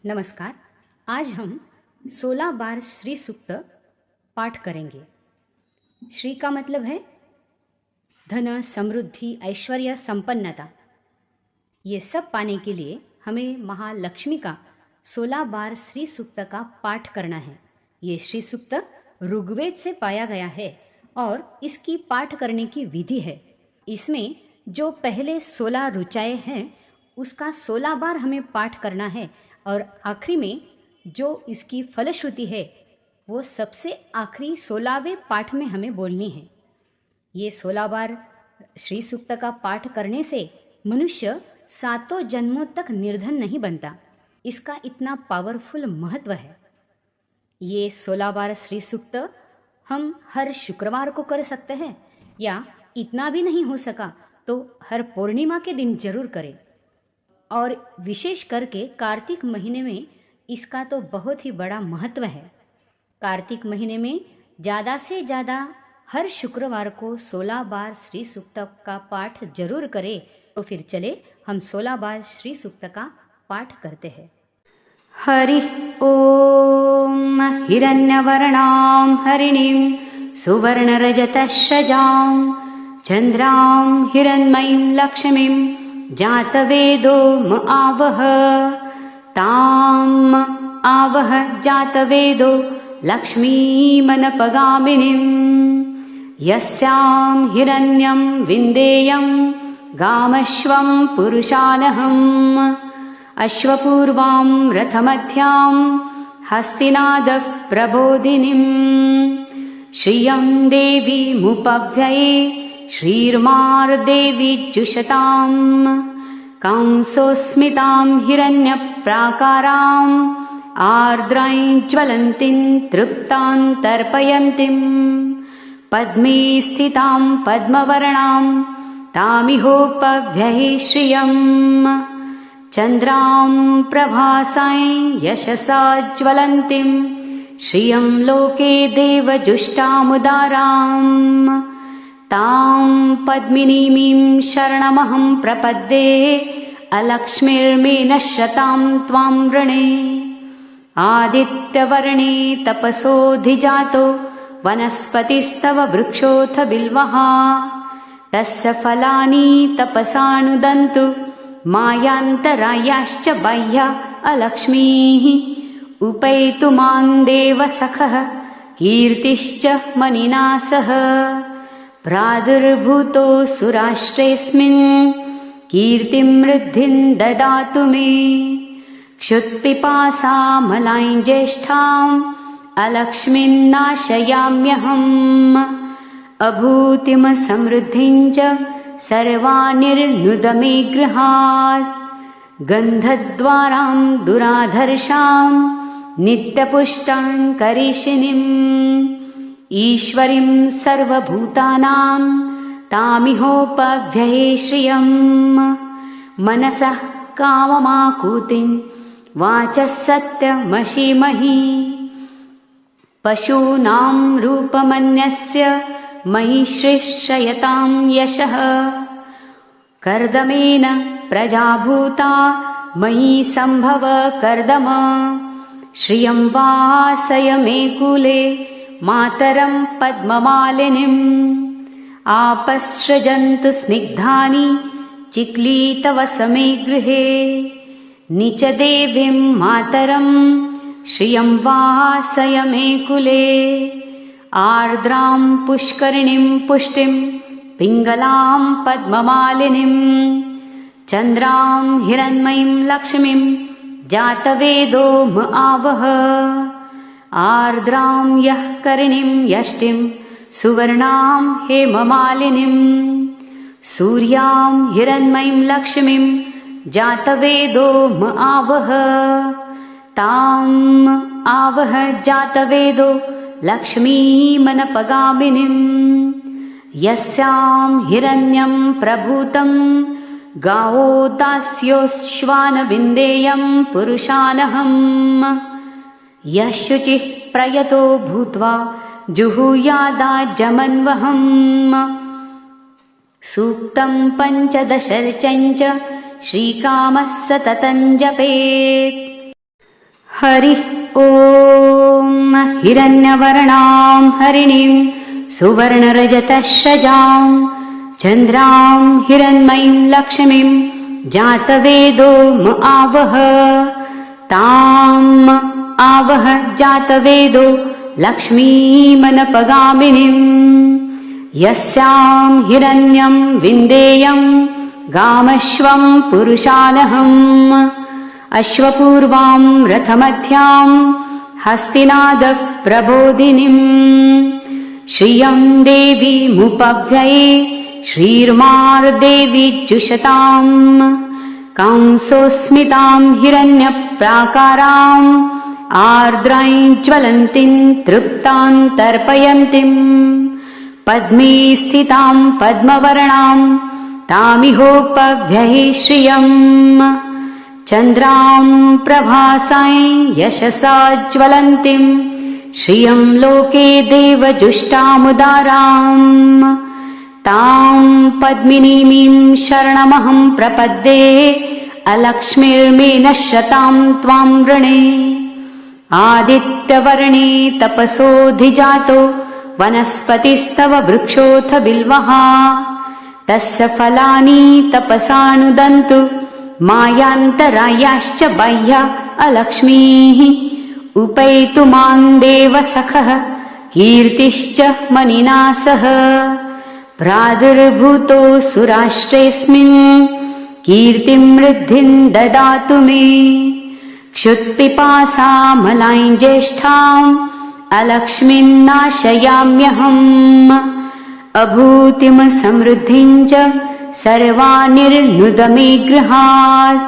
नमस्कार। आज हम 16 बार श्री सूक्त पाठ करेंगे। श्री का मतलब है धन, समृद्धि, ऐश्वर्य, संपन्नता। ये सब पाने के लिए हमें महालक्ष्मी का 16 बार श्री सूक्त का पाठ करना है। ये श्री सूक्त ऋग्वेद से पाया गया है और इसकी पाठ करने की विधि है। इसमें जो पहले 16 ऋचाएँ हैं उसका 16 बार हमें पाठ करना है और आखिरी में जो इसकी फलश्रुति है वो सबसे आखिरी 16वें पाठ में हमें बोलनी है। ये 16 बार श्री सूक्त का पाठ करने से मनुष्य 7 जन्मों तक निर्धन नहीं बनता। इसका इतना पावरफुल महत्व है। ये 16 बार श्री सूक्त हम हर शुक्रवार को कर सकते हैं या इतना भी नहीं हो सका तो हर पूर्णिमा के दिन जरूर करें। और विशेष करके कार्तिक महीने में इसका तो बहुत ही बड़ा महत्व है। कार्तिक महीने में ज़्यादा से ज़्यादा हर शुक्रवार को 16 बार श्री सूक्त का पाठ जरूर करें। तो फिर चले हम 16 बार श्री सूक्त का पाठ करते हैं। हरि ओम हिरण्यवर्णां हरिणीं सुवर्णरजतश्रजां चन्द्रां हिरण्मयीं लक्ष्मीं जातवेदो म आवह ताम आवह जातवेदो लक्ष्मीमनपगामिनीं यस्यां हिरण्यं विन्देयं गामश्वं पुरुषानहम् अश्वपूर्वां रथमध्यां हस्तिनादप्रबोधिनीं श्रियं देवीमुपव्यये श्रीर्मार्देवीजुषतां कंसोस्मितां हिरण्यप्राकाराम् आर्द्रां ज्वलन्तीं तृप्तां तर्पयन्तीं पद्मे स्थितां पद्मवर्णां तामिहोपव्यये श्रियं चन्द्रां प्रभासां यशसा ज्वलन्तीं श्रियं लोके देवजुष्टामुदाराम् तां पद्मिनीमीं शरणमहं प्रपद्ये अलक्ष्मीर्मे नश्यतां त्वां वृणे आदित्यवर्णे तपसोऽधिजातो वनस्पतिस्तव वृक्षोऽथ बिल्वः तस्य फलानि तपसानुदन्तु मायान्तरायाश्च बाह्या अलक्ष्मीः उपैतु मां देवसखः कीर्तिश्च मनिना सह प्रादुर्भूतो सुराष्ट्रेऽस्मिन् कीर्तिं वृद्धिं ददातु मे क्षुत्पिपासामलां ज्येष्ठाम् अलक्ष्मीन्नाशयाम्यहम् अभूतिं समृद्धिं च सर्वानिर्नुद मे गृहात् गन्धद्वारां दुराधर्षां नित्यपुष्टां करीषिणीम् ईश्वरीं सर्वभूतानां तामिहोपव्यये श्रियं मनसः काममाकूतिं वाचः सत्यमशीमहि पशूनां रूपमन्यस्य मयि श्रेष्ठयतां यशः कर्दमेन प्रजाभूता मयि सम्भव कर्दम श्रियं वासय मे कुले मातरं पद्ममालिनीम् आपसृजन्तु स्निग्धानि चिक्लीतवसमे गृहे निच देवीं मातरं श्रियं वासय मे कुले आर्द्रां पुष्करिणीं पुष्टिं पिङ्गलां पद्ममालिनीं चन्द्रां हिरण्मयीं लक्ष्मीं जातवेदो म आवह आर्द्रां यः करिणीं यष्टिं सुवर्णां हेममालिनीं सूर्यां हिरण्मयीं लक्ष्मीं जातवेदो म आवह ताम् आवह जातवेदो लक्ष्मीमनपगामिनीं यस्यां हिरण्यं प्रभूतं गावो दास्योश्वानविन्देयं पुरुषानहम् यः शुचिः प्रयतो भूत्वा जुहुयादाज्जमन्वहम् सूक्तं पञ्चदशर्चञ्च श्रीकामः सततं जपेत्। हरिः ॐ हिरण्यवर्णां हरिणीं सुवर्णरजतश्रजां चन्द्रां हिरण्मयीं लक्ष्मीं जातवेदो म आवह ताम् आवह जातवेदो लक्ष्मीमनपगामिनीं यस्यां हिरण्यं विन्देयं गामश्वं पुरुषानहम् अश्वपूर्वां रथमध्यां हस्तिनादप्रबोधिनीं श्रियं देवीमुपव्यये श्रीर्मार्देवीज्जुषताम् कंसोऽस्मितां हिरण्यप्राकाराम् आर्द्रां ज्वलन्तीं तृप्तां तर्पयन्तीं पद्मे स्थितां पद्मवर्णां तामिहोपव्यये श्रियम् चन्द्रां प्रभासां यशसा ज्वलन्तीं श्रियं लोके देवजुष्टामुदाराम् तां पद्मिनीमीं शरणमहं प्रपद्ये अलक्ष्मीर्मे नश्यतां त्वां वृणे आदित्यवर्णे तपसोऽधिजातो वनस्पतिस्तव वृक्षोऽथ बिल्वः तस्य फलानि तपसानुदन्तु मायान्तरायाश्च बाह्या अलक्ष्मीः उपैतु मां देवसखः कीर्तिश्च मनिना सह प्रादुर्भूतो सुराष्ट्रेऽस्मिन् कीर्तिं वृद्धिं ददातु मे क्षुत्पिपासामलां ज्येष्ठाम् अलक्ष्मीं नाशयाम्यहम् अभूतिं समृद्धिं च सर्वानिर्नुद मे गृहात्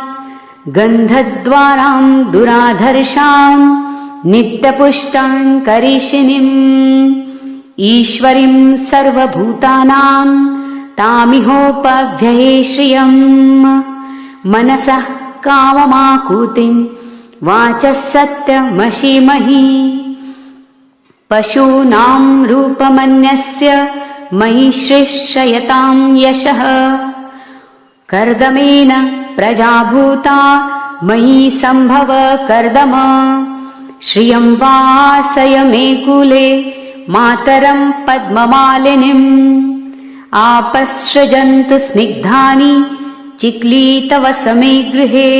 गन्धद्वारां दुराधर्षां नित्यपुष्टां करीषिणीम् ईश्वरीं सर्वभूतानां तामिहोपव्यये श्रियम् मनसः काममाकूतिं वाचः सत्यमशीमहि पशूनां रूपमन्यस्य मयि श्रेष्ठयतां यशः कर्दमेन प्रजाभूता मयि सम्भव कर्दम श्रियं वासय मे कुले मातरं पद्ममालिनीम् आपसृजन्तु स्निग्धानि चिक्लीतवस मे गृहे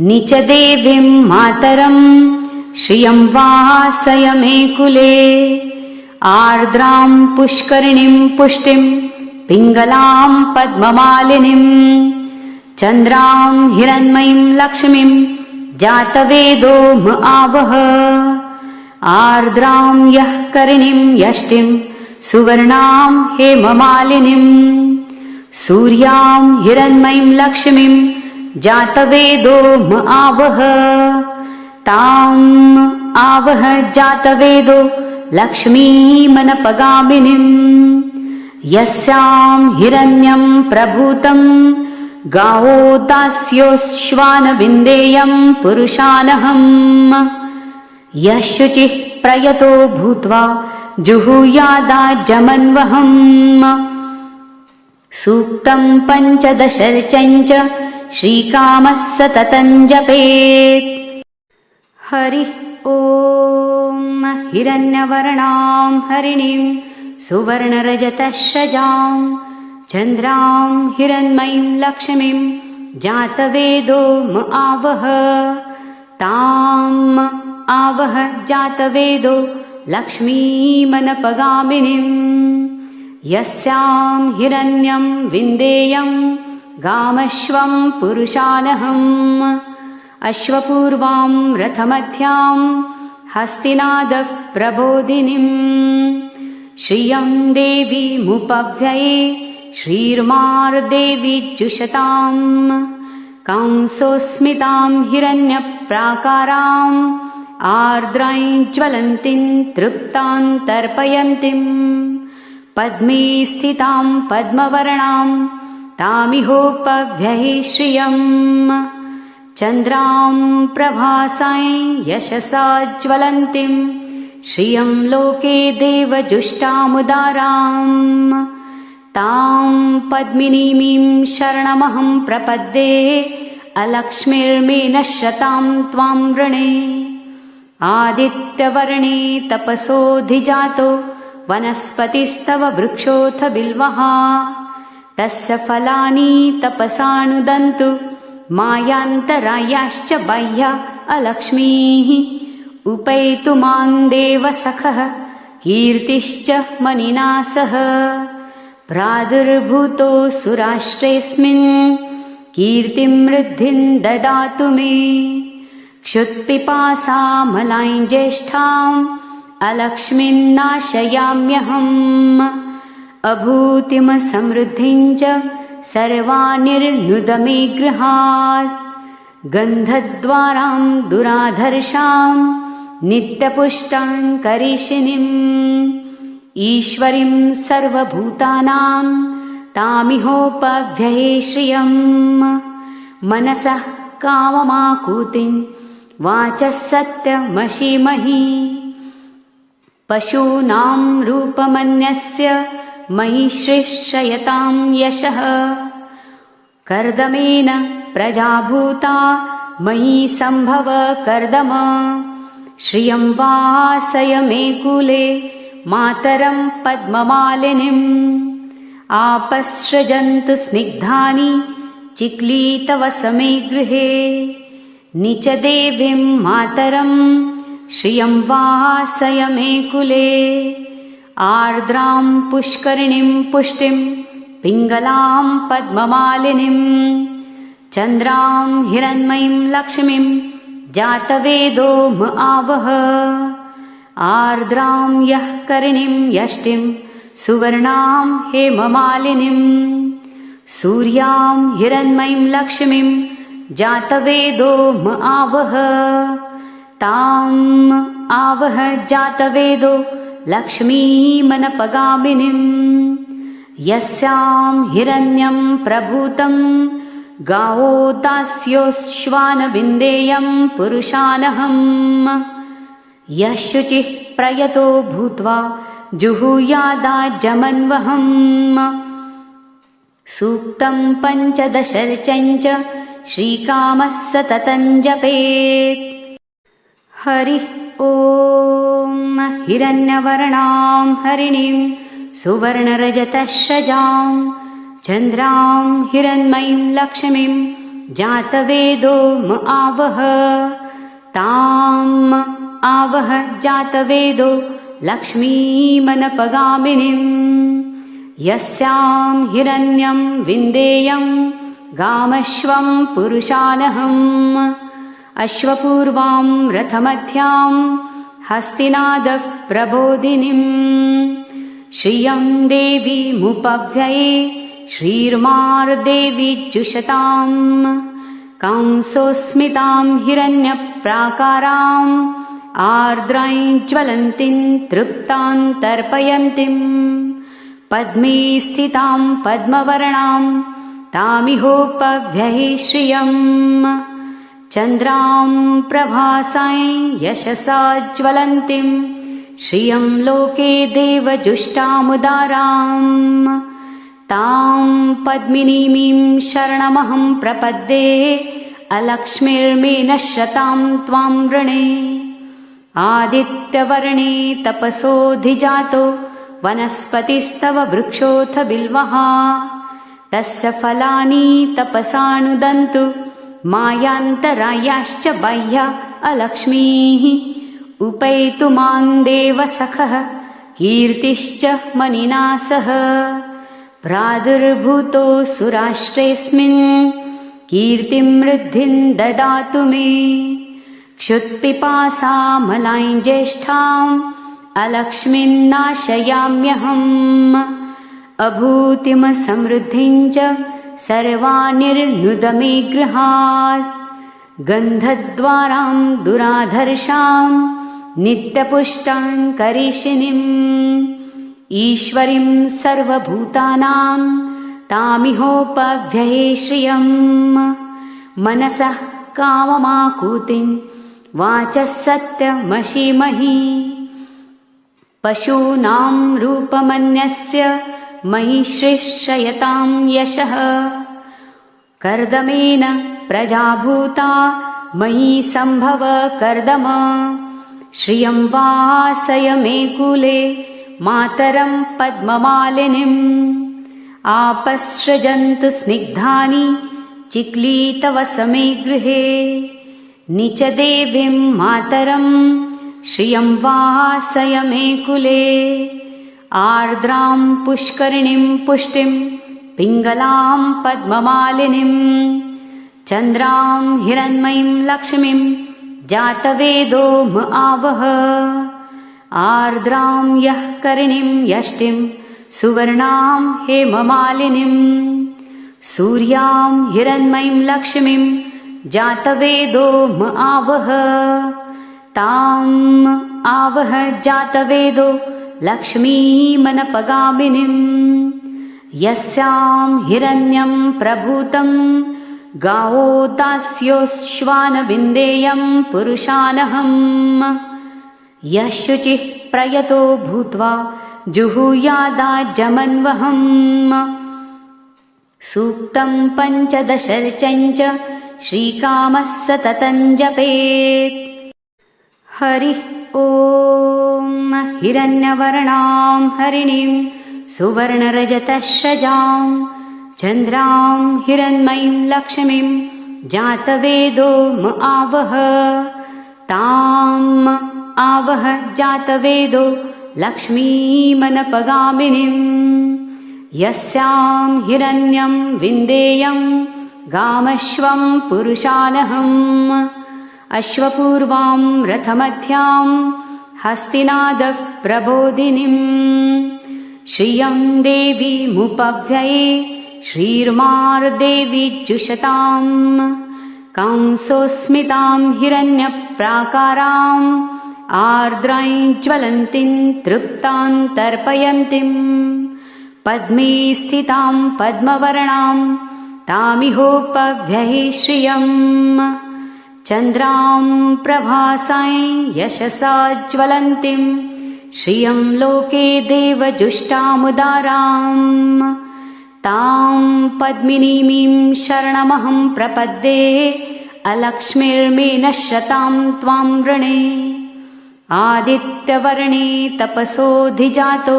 निचदेवीं मातरं श्रियं वासय मे कुले आर्द्रां पुष्करिणीं पुष्टिं पिङ्गलां पद्ममालिनीं चन्द्रां हिरण्मयीं लक्ष्मीं जातवेदो म आवह आर्द्रां यः करिणीं यष्टिं सुवर्णां हेममालिनीं सूर्यां हिरण्मयीं लक्ष्मीं जातवेदो म आवह ताम् आवह जातवेदो लक्ष्मीमनपगामिनीं यस्यां हिरण्यं प्रभूतं गावो दास्योऽश्वानविन्देयं पुरुषानहम् यः शुचिः प्रयतो भूत्वा जुहुयादाजमन्वहम् सूक्तं पञ्चदशर्चञ्च श्रीकामः सततं जपेत् हरिः ॐ हिरण्यवर्णां हरिणीं सुवर्णरजतश्रजां चन्द्रां हिरण्मयीं लक्ष्मीं जातवेदो म आवह ताम् आवह जातवेदो लक्ष्मीमनपगामिनीं यस्यां हिरण्यं विन्देयं गामश्वं पुरुषानहम् अश्वपूर्वां रथमध्यां हस्तिनादप्रबोधिनीं श्रियं देवीमुपव्यये श्रीर्मार्देवीज्जुषताम् कंसोऽस्मितां हिरण्यप्राकाराम् आर्द्रां ज्वलन्तीं तृप्तां तर्पयन्तीं पद्मे स्थितां पद्मवर्णां तामिहोपव्यये श्रियम् चन्द्रां प्रभासां यशसा ज्वलन्तीं श्रियं लोके देवजुष्टामुदाराम् तां पद्मिनीमीं शरणमहं प्रपद्ये अलक्ष्मीर्मेनश्यतां त्वां वृणे आदित्यवर्णे तपसोऽधिजातो वनस्पतिस्तव वृक्षोऽथ बिल्वः तस्य फलानि तपसानुदन्तु मायान्तरायाश्च बाह्या अलक्ष्मीः उपैतु मां देवसखः कीर्तिश्च मनिना सह प्रादुर्भूतो सुराष्ट्रेऽस्मिन् कीर्तिं वृद्धिं ददातु मे क्षुत्पिपासामलां ज्येष्ठाम् अलक्ष्मीन्नाशयाम्यहम् अभूतिमसमृद्धिं च सर्वानिर्नुद मे गृहात् गन्धद्वारां दुराधर्षां नित्यपुष्टां करीषिणीम् ईश्वरीं सर्वभूतानां तामिहोपव्यये श्रियम् मनसः काममाकूतिं वाचः सत्यमशीमहि पशूनां रूपमन्यस्य मयि श्रेष्ठयतां यशः कर्दमेन प्रजाभूता मयि सम्भव कर्दम श्रियं वासय मे कुले मातरं पद्ममालिनीम् आपसृजन्तु स्निग्धानि चिक्लीतवसमे गृहे निचदेवीं मातरं श्रियं वासय मे कुले आर्द्रां पुष्करिणीं पुष्टिं पिङ्गलां पद्ममालिनीं चन्द्रां हिरण्मयीं लक्ष्मीं जातवेदो म आवह आर्द्रां यः करिणीं यष्टिं सुवर्णां हेममालिनीं सूर्यां हिरण्मयीं लक्ष्मीं जातवेदो म आवह ताम् आवह जातवेदो लक्ष्मीमनपगामिनीम् यस्यां हिरण्यं प्रभूतं गावो दास्योश्वानविन्देयं पुरुषानहम् यः शुचिः प्रयतो भूत्वा जुहुयादाज्जमन्वहम् सूक्तं पञ्चदशर्चञ्च श्रीकामः सततं जपेत् हरिः ॐ हिरण्यवर्णां हरिणीं सुवर्णरजतश्रजां चन्द्रां हिरण्मयीं लक्ष्मीं जातवेदो म आवह ताम् आवह जातवेदो लक्ष्मीमनपगामिनीम् यस्यां हिरण्यं विन्देयं गामश्वं पुरुषानहम् अश्वपूर्वां रथमध्यां हस्तिनादप्रबोधिनीम् श्रियं देवीमुपव्यये श्रीर्मार्देवीजुषताम् कंसोस्मितां हिरण्यप्राकाराम् आर्द्रां ज्वलन्तीं तृप्तां तर्पयन्तीं पद्मे स्थितां पद्मवर्णां तामिहोपव्यये श्रियम् चन्द्रां प्रभासां यशसा ज्वलन्तीं श्रियं लोके देवजुष्टामुदाराम् तां पद्मिनीमीं शरणमहं प्रपद्ये अलक्ष्मीर्मेनश्यतां त्वां वृणे आदित्यवर्णे तपसोऽधिजातो वनस्पतिस्तव वृक्षोऽथ बिल्वः तस्य फलानि तपसानुदन्तु मायान्तरायाश्च बाह्या अलक्ष्मीः उपैतु मां देवसखः कीर्तिश्च मनिना सह प्रादुर्भूतो सुराष्ट्रेऽस्मिन् कीर्तिं वृद्धिं ददातु मे क्षुत्पिपासामलां ज्येष्ठाम् अलक्ष्मीन्नाशयाम्यहम् अभूतिमसमृद्धिं च सर्वानिर्नुद मे गृहात् गन्धद्वारां दुराधर्षां नित्यपुष्टां करीषिणीम् ईश्वरीं सर्वभूतानां तामिहोपव्यये श्रियम् मनसः काममाकूतिं वाचः सत्यमशीमहि पशूनां रूपमन्यस्य मयि श्रेष्ठयतां यशः कर्दमेन प्रजाभूता मयि सम्भव कर्दम श्रियं वासय मे कुले मातरं पद्ममालिनीम् आपसृजन्तु स्निग्धानि चिक्लीतवस मे गृहे नीच देवीं मातरं श्रियं वासय मे कुले आर्द्रां पुष्करिणीं पुष्टिं पिङ्गलां पद्ममालिनीं चन्द्रां हिरण्मयीं लक्ष्मीं जातवेदो म आवह आर्द्रां यः करिणीं यष्टिं सुवर्णां हेममालिनीं सूर्यां हिरण्मयीं लक्ष्मीं जातवेदो म आवह ताम् आवह जातवेदो लक्ष्मीमनपगामिनीं यस्यां हिरण्यं प्रभूतं गावो दास्योश्वानविन्देयं पुरुषानहम् यः शुचिः प्रयतो भूत्वा जुहुयादाज्जमन्वहम् सूक्तं पञ्चदशर्चञ्च श्रीकामः सततं जपेत् हरिः ॐ हिरण्यवर्णां हरिणीं सुवर्णरजतश्रजां चन्द्रां हिरण्मयीं लक्ष्मीं जातवेदो म आवह ताम् आवह जातवेदो लक्ष्मीमनपगामिनीं यस्यां हिरण्यं विन्देयं गामश्वं पुरुषानहम् अश्वपूर्वां रथमध्यां हस्तिनादप्रबोधिनीं श्रियं देवीमुपव्यये श्रीर्मार्देवीजुषतां कंसोस्मितां हिरण्यप्राकाराम् आर्द्रां ज्वलन्तीं तृप्तां तर्पयन्तीं पद्मे स्थितां पद्मवर्णां तामिहोपव्यये श्रियम् चन्द्रां प्रभासां यशसा ज्वलन्तीं श्रियं लोके देवजुष्टामुदाराम् तां पद्मिनीमीं शरणमहं प्रपद्ये अलक्ष्मीर्मे नश्यतां त्वां वृणे आदित्यवर्णे तपसोऽधिजातो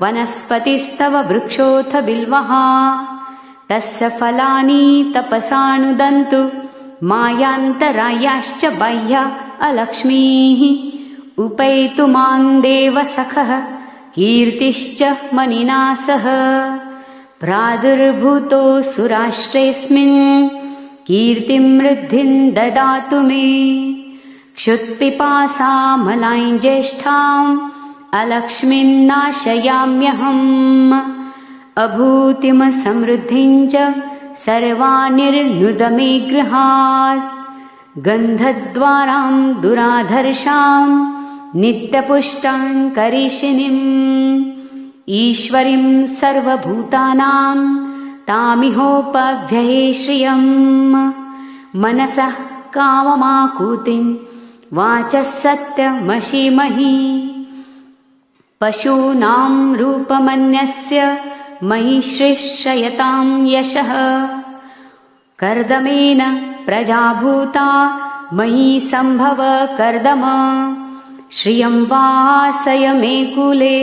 वनस्पतिस्तव वृक्षोऽथ बिल्वः तस्य फलानि तपसानुदन्तु मायान्तरायाश्च बाह्या अलक्ष्मीः उपैतु मां देवसखः कीर्तिश्च मनिना सह प्रादुर्भूतो सुराष्ट्रेऽस्मिन् कीर्तिं वृद्धिं ददातु मे क्षुत्पिपासामलां ज्येष्ठाम् अलक्ष्मीन्नाशयाम्यहम् अभूतिमसमृद्धिं च सर्वानिर्नुद मे गृहात् गन्धद्वारां दुराधर्षां नित्यपुष्टां करीषिणीम् ईश्वरीं सर्वभूतानां तामिहोपव्यये श्रियम् मनसः काममाकूतिं वाचः सत्यमशीमहि पशूनां रूपमन्यस्य मयि श्रेष्ठयतां यशः कर्दमेन प्रजाभूता मयि सम्भव कर्दम श्रियं वासय मे कुले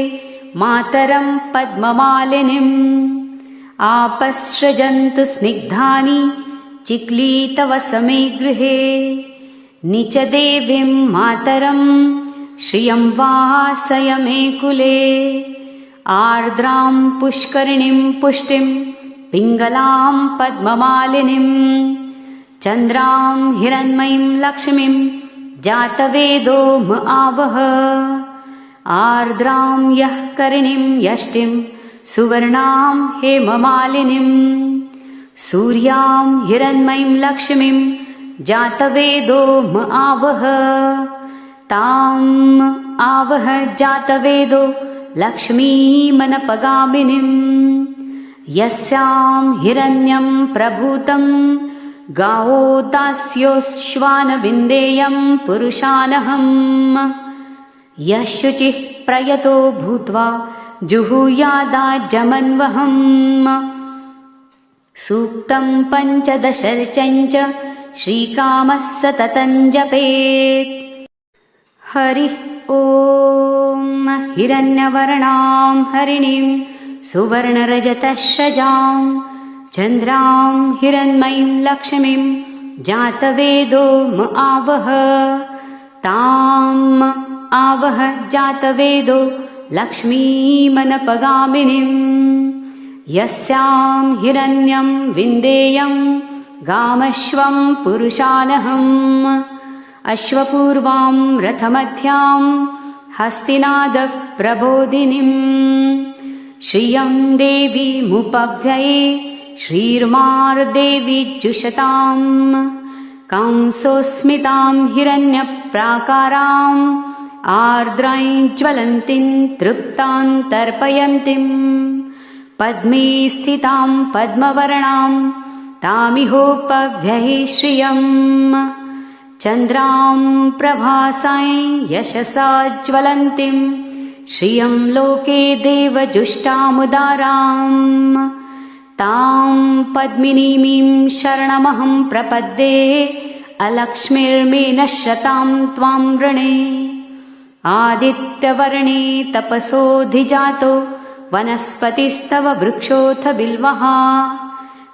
मातरं पद्ममालिनीम् आपसृजन्तु स्निग्धानि चिक्लीतवस मे गृहे नीच देवीं मातरं श्रियं वासय मे कुले आर्द्रां पुष्करिणीं पुष्टिं पिङ्गलां पद्ममालिनीं चन्द्रां हिरण्मयीं लक्ष्मीं जातवेदो म आवह आर्द्रां यः करिणीं यष्टिं सुवर्णां हेममालिनीं सूर्यां हिरण्मयीं लक्ष्मीं जातवेदो म आवह ताम् आवह जातवेदो लक्ष्मीमनपगामिनीं यस्यां हिरण्यं प्रभूतं गावो दास्योश्वानविन्देयं पुरुषानहम् यः शुचिः प्रयतो भूत्वा जुहुयादाज्जमन्वहम् सूक्तं पञ्चदशर्चञ्च श्रीकामः सततं जपेत्। हरिः ॐ। हिरण्यवर्णां हरिणीं सुवर्णरजतश्रजां चन्द्रां हिरण्मयीं लक्ष्मीं जातवेदो म आवह। ताम् आवह जातवेदो लक्ष्मीमनपगामिनीम्। यस्यां हिरण्यं विन्देयं गामश्वं पुरुषानहम्। अश्वपूर्वां रथमध्यां हस्तिनादप्रबोधिनीम्। श्रियं देवीमुपव्यये श्रीर्मार्देवीज्जुषताम्। कंसोऽस्मितां हिरण्यप्राकाराम् आर्द्रां ज्वलन्तीं तृप्तां तर्पयन्तीं। पद्मे स्थितां पद्मवर्णां तामिहोपव्यये श्रियम्। चन्द्रां प्रभासां यशसा ज्वलन्तीं श्रियं लोके देवजुष्टामुदाराम्। तां पद्मिनीमीं शरणमहं प्रपद्ये अलक्ष्मीर्मे नश्यतां त्वां वृणे। आदित्यवर्णे तपसोऽधिजातो वनस्पतिस्तव वृक्षोऽथ बिल्वः।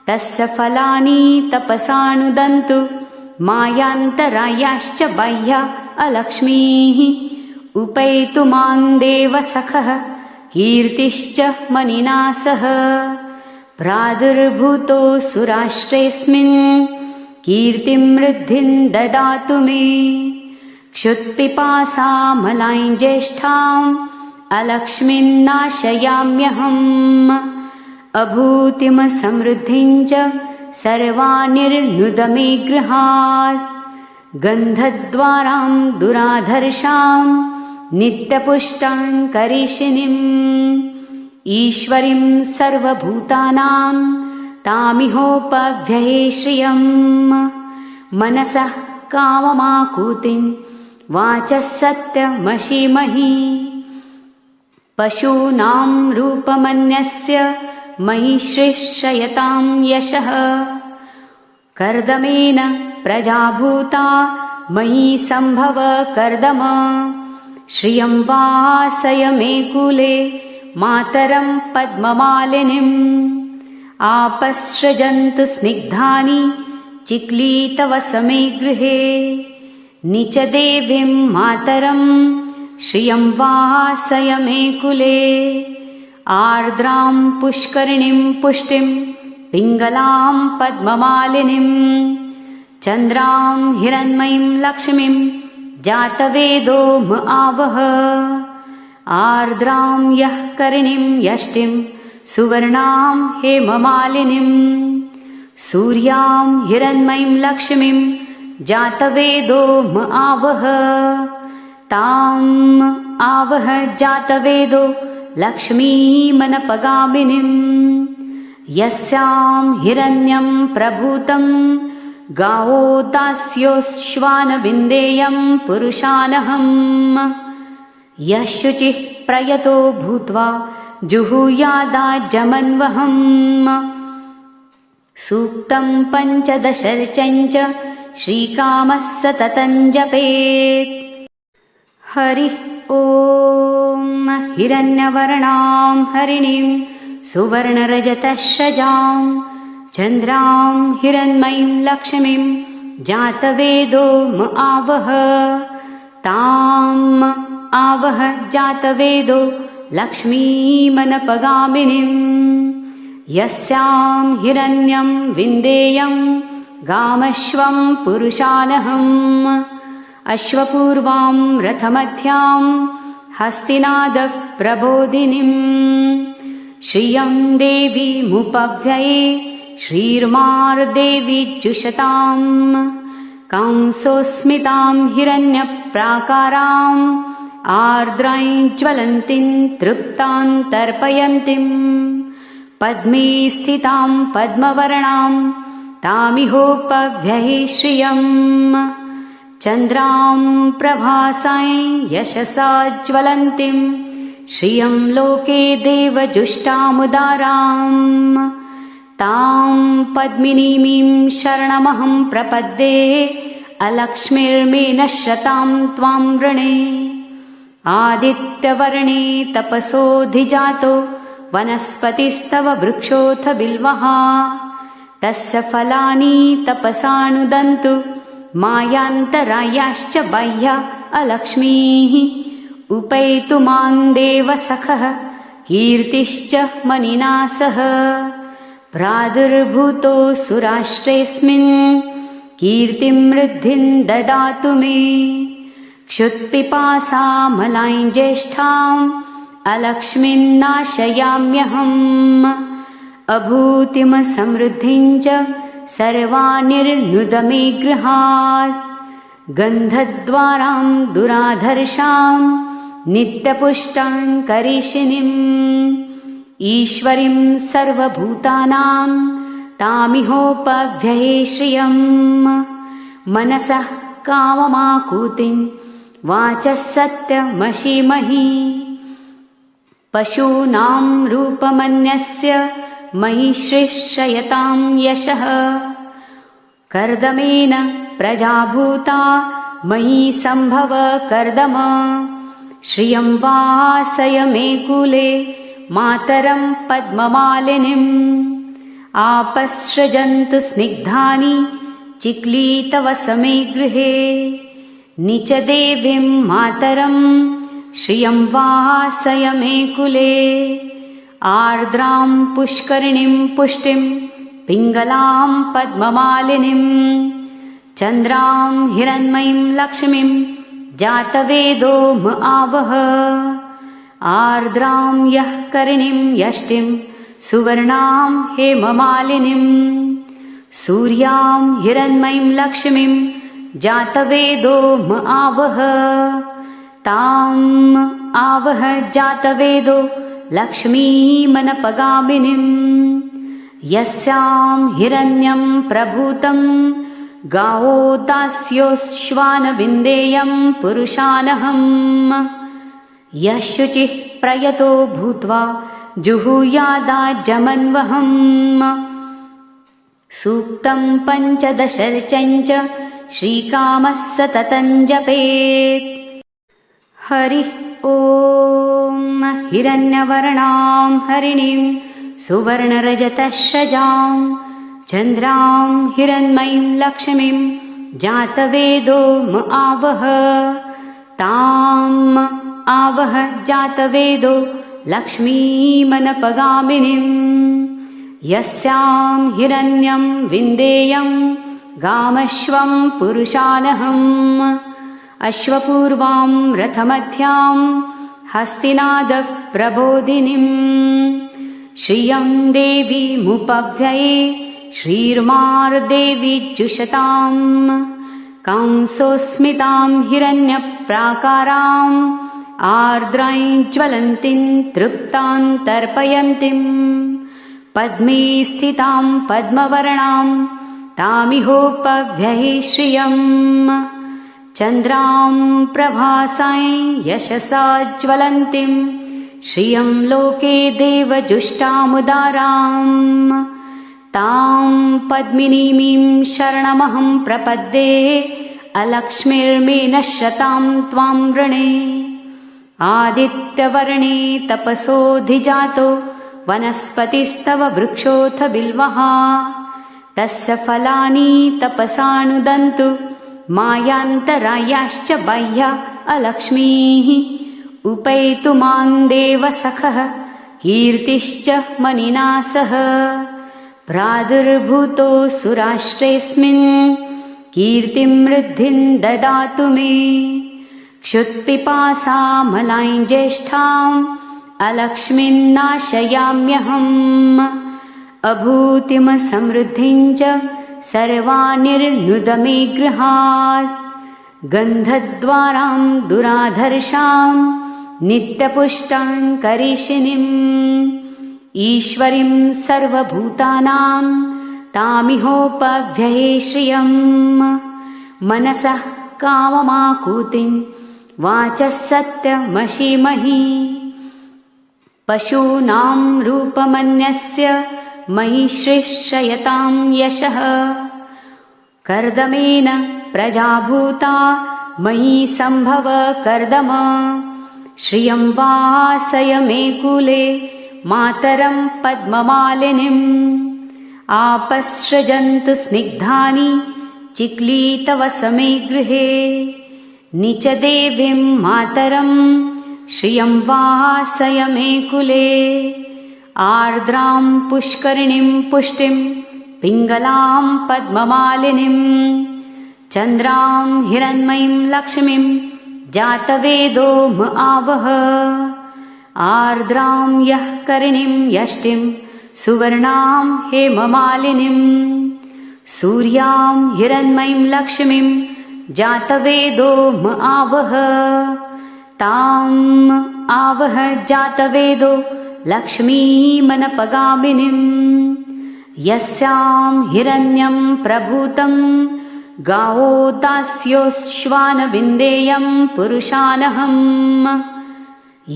तस्य फलानि तपसानुदन्तु मायान्तरायाश्च बाह्या अलक्ष्मीः। उपैतु मां देवसखः कीर्तिश्च मनिना सह। प्रादुर्भूतोऽसुराष्ट्रेऽस्मिन् कीर्तिं वृद्धिं ददातु मे। क्षुत्पिपासामलां ज्येष्ठाम् अलक्ष्मीन्नाशयाम्यहम्। अभूतिमसमृद्धिं च सर्वानिर्नुद मे गृहात्। गन्धद्वारां दुराधर्षां नित्यपुष्टां करिषिणीम्। ईश्वरीं सर्वभूतानां तामिहोपव्यये श्रियम्। मनसः काममाकूतिं वाचः सत्यमशीमहि। पशूनां रूपमन्यस्य मयि श्रेष्ठयतां यशः। कर्दमेन प्रजाभूता मयि सम्भव कर्दम। श्रियं वासय मे कुले मातरं पद्ममालिनीम्। आपसृजन्तु स्निग्धानि चिक्लीतवस मे गृहे। नीचदेवीं मातरं श्रियं वासय मे कुले। आर्द्रां पुष्करिणीं पुष्टिं पिङ्गलां पद्ममालिनीम्। चन्द्रां हिरण्मयीं लक्ष्मीं जातवेदो म आवह। आर्द्रां यः करिणीं यष्टिं सुवर्णां हेममालिनीम्। सूर्यां हिरण्मयीं लक्ष्मीं जातवेदो म आवह। ताम् आवह जातवेदो लक्ष्मीमनपगामिनीम्। यस्यां हिरण्यं प्रभूतं गावो दास्योऽश्वानविन्देयं पुरुषानहम्। यः शुचिः प्रयतो भूत्वा जुहुयादाज्जमन्वहम्। सूक्तं पञ्चदशर्चञ्च श्रीकामः सततं जपेत्। हरिः ॐ। हिरण्यवर्णां हरिणीं सुवर्णरजतश्रजां चन्द्रां हिरण्मयीं लक्ष्मीं जातवेदो म आवह। ताम् आवह जातवेदो लक्ष्मीमनपगामिनीम्। यस्यां हिरण्यं विन्देयं गामश्वं पुरुषानहम्। अश्वपूर्वां रथमध्यां हस्तिनादप्रबोधिनीम्। श्रियं देवीमुपव्यये श्रीर्मार्देवीज्जुषताम्। कंसोऽस्मितां हिरण्यप्राकाराम् आर्द्रां ज्वलन्तीं तृप्तां तर्पयन्तीं। पद्मे स्थितां पद्मवर्णां तामिहोपव्यये श्रियम्। चन्द्रां प्रभासां यशसा ज्वलन्तीं श्रियं लोके देवजुष्टामुदाराम्। तां पद्मिनीमीं शरणमहं प्रपद्ये अलक्ष्मीर्मे नश्यतां त्वां वृणे आदित्यवर्णे तपसोऽधिजातो वनस्पतिस्तव वृक्षोऽथ बिल्वः तस्य फलानि तपसानुदन्तु मायान्तरायाश्च बाह्या अलक्ष्मीः उपैतु मां देवसखः कीर्तिश्च मनिना सह प्रादुर्भूतो सुराष्ट्रेऽस्मिन् कीर्तिं वृद्धिं ददातु मे क्षुत्पिपासामलां ज्येष्ठाम् अलक्ष्मीन्नाशयाम्यहम् अभूतिमसमृद्धिं च सर्वानिर्नुद मे गृहात् गन्धद्वारां दुराधर्षां नित्यपुष्टां करीषिणीम् ईश्वरीं सर्वभूतानां तामिहोपव्यये श्रियम् मनसः काममाकूतिं वाचः सत्यमशीमहि पशूनां रूपमन्यस्य मयि श्रेष्ठयतां यशः कर्दमेन प्रजाभूता मयि सम्भव कर्दम श्रियं वासय मे कुले मातरं पद्ममालिनीम् आपसृजन्तु स्निग्धानि चिक्लीतवस मे गृहे निचदेवीं मातरं श्रियं वासय मे कुले आर्द्रां पुष्करिणीं पुष्टिं पिङ्गलां पद्ममालिनीं चन्द्रां हिरण्मयीं लक्ष्मीं जातवेदो म आवह आर्द्रां यः करिणीं यष्टिं सुवर्णां हेममालिनीं सूर्यां हिरण्मयीं लक्ष्मीं जातवेदो म आवह ताम् आवह जातवेदो लक्ष्मीमनपगामिनीं यस्यां हिरण्यं प्रभूतं गावो दास्योश्वानविन्देयं पुरुषानहम् यः शुचिः प्रयतो भूत्वा जुहुयादाजमन्वहम् सूक्तं पञ्चदशर्चञ्च श्रीकामः सततं जपेत् हरिः ॐ हिरण्यवर्णां हरिणीं सुवर्णरजतश्रजां चन्द्रां हिरण्मयीं लक्ष्मीं जातवेदो म आवह ताम् आवह जातवेदो लक्ष्मीमनपगामिनीं यस्यां हिरण्यं विन्देयं गामश्वं पुरुषानहम् अश्वपूर्वां रथमध्यां हस्तिनादप्रबोधिनीं श्रियं देवीमुपव्यये श्रीर्मार्देवीजुषताम् कंसोस्मितां हिरण्यप्राकाराम् आर्द्रां ज्वलन्तीं तृप्तां तर्पयन्तीं पद्मे स्थितां पद्मवर्णां तामिहोपव्यये श्रियम् चन्द्रां प्रभासां यशसा ज्वलन्तीं श्रियं लोके देवजुष्टामुदाराम् तां पद्मिनीमीं शरणमहं प्रपद्ये अलक्ष्मीर्मे नश्यतां त्वां वृणे आदित्यवर्णे तपसोऽधिजातो वनस्पतिस्तव वृक्षोऽथ बिल्वः तस्य फलानि तपसानुदन्तु मायान्तरायाश्च बाह्या अलक्ष्मीः उपैतु मां देवसखः कीर्तिश्च मनिना सह प्रादुर्भूतो सुराष्ट्रेऽस्मिन् कीर्तिं वृद्धिं ददातु मे क्षुत्पिपासामलां ज्येष्ठाम् अलक्ष्मीन्नाशयाम्यहम् अभूतिमसमृद्धिं च सर्वानिर्नुद मे गृहात् गन्धद्वारां दुराधर्षां नित्यपुष्टां करीषिणीम् ईश्वरीं सर्वभूतानां तामिहोपव्यये श्रियम् मनसः काममाकूतिं वाचः सत्यमशीमहि पशूनां रूपमन्यस्य मयि श्रीश्रयतां यशः कर्दमेन प्रजाभूता मयि सम्भव कर्दम श्रियं वासय मे कुले मातरं पद्ममालिनीम् आपसृजन्तु स्निग्धानि चिक्लीतवसमे गृहे निच देवीं मातरं श्रियं वासय मे कुले आर्द्रां पुष्करिणीं पुष्टिं पिङ्गलां पद्ममालिनीं चन्द्रां हिरण्मयीं लक्ष्मीं जातवेदो म आवह आर्द्रां यः करिणीं यष्टिं सुवर्णां हेममालिनीं सूर्यां हिरण्मयीं लक्ष्मीं जातवेदो म आवह ताम् आवह जातवेदो लक्ष्मीमनपगामिनीं यस्यां हिरण्यं प्रभूतं गावो दास्योश्वानविन्देयं पुरुषानहम्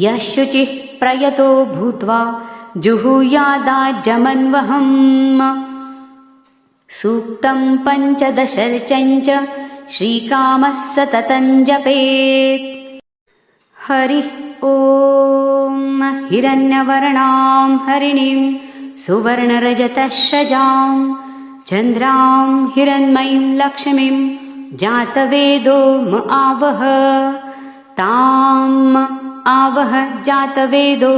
यः शुचिः प्रयतो भूत्वा जुहुयादाज्जमन्वहम् सूक्तं पञ्चदशर्चञ्च श्रीकामः सततं जपेत् हरिः ॐ हिरण्यवर्णां हरिणीं सुवर्णरजतश्रजां चन्द्रां हिरण्मयीं लक्ष्मीं जातवेदो म आवह ताम् आवह जातवेदो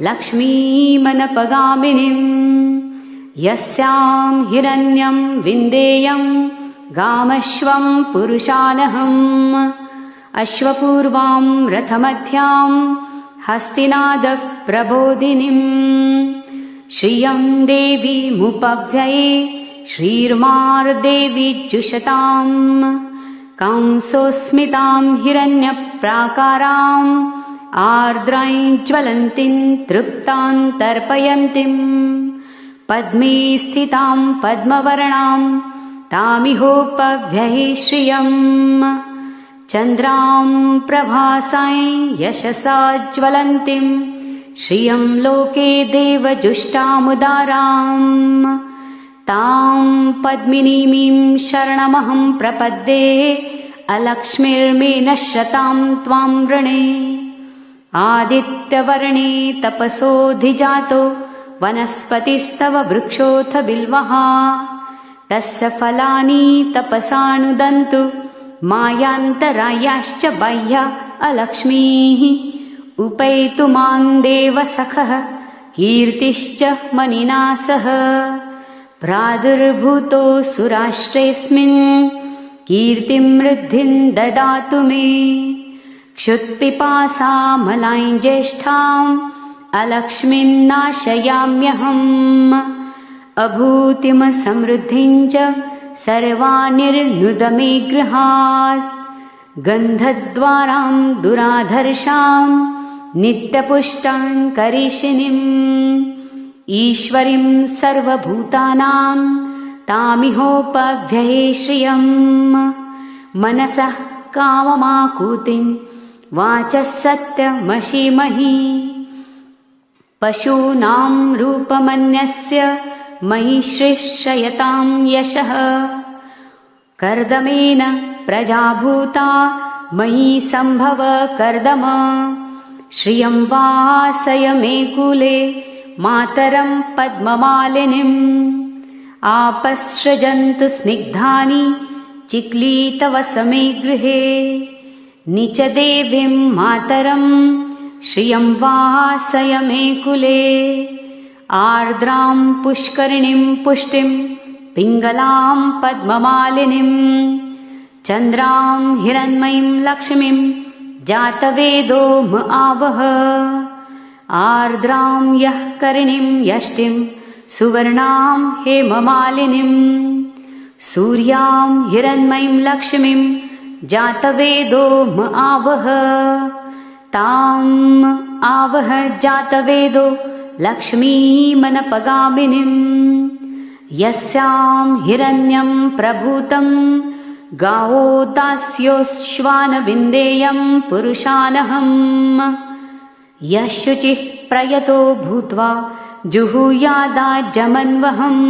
लक्ष्मीमनपगामिनीं यस्यां हिरण्यं विन्देयं गामश्वं पुरुषानहम् अश्वपूर्वां रथमध्यां हस्तिनादप्रबोधिनीं श्रियं देवीमुपव्यये श्रीर्मार्देवीजुषताम् कंसोस्मितां हिरण्यप्राकाराम् आर्द्रां ज्वलन्तीं तृप्तां तर्पयन्तीं पद्मे स्थितां पद्मवर्णां तामिहोपव्यये श्रियम् चन्द्रां प्रभासां यशसा ज्वलन्तीं श्रियं लोके देवजुष्टामुदाराम् तां पद्मिनीमीं शरणमहं प्रपद्ये अलक्ष्मीर्मे नश्यतां त्वां वृणे आदित्यवर्णे तपसोऽधिजातो वनस्पतिस्तव वृक्षोऽथ बिल्वः तस्य फलानि तपसानुदन्तु मायान्तरायाश्च बाह्या अलक्ष्मीः उपैतु मां देवसखः कीर्तिश्च मनिना सह प्रादुर्भूतो सुराष्ट्रेऽस्मिन् कीर्तिं वृद्धिं ददातु मे क्षुत्पिपासामलां ज्येष्ठाम् अलक्ष्मीन्नाशयाम्यहम् अभूतिमसमृद्धिं च सर्वानिर्नुद मे गृहात् गन्धद्वारां दुराधर्षां नित्यपुष्टां करीषिणीम् ईश्वरीं सर्वभूतानां तामिहोपव्यये श्रियम् मनसः काममाकूतिं वाचः सत्यमशीमहि पशूनां रूपमन्यस्य मयि श्रीश्रयतां यशः कर्दमेन प्रजाभूता मयि सम्भव कर्दम श्रियं वासय मे कुले मातरं पद्ममालिनीम् आपसृजन्तु स्निग्धानि चिक्लीतवसमे गृहे निच देवीं मातरं श्रियं वासय मे कुले आर्द्रां पुष्करिणीं पुष्टिं पिङ्गलां पद्ममालिनीं चन्द्रां हिरण्मयीं लक्ष्मीं जातवेदो म आवह आर्द्रां यः करिणीं यष्टिं सुवर्णां हेममालिनीं सूर्यां हिरण्मयीं लक्ष्मीं जातवेदो म आवह ताम् आवह जातवेदो लक्ष्मीमनपगामिनीं यस्यां हिरण्यं प्रभूतं गावो दास्योश्वानविन्देयं पुरुषानहम् यः शुचिः प्रयतो भूत्वा जुहुयादाज्जमन्वहम्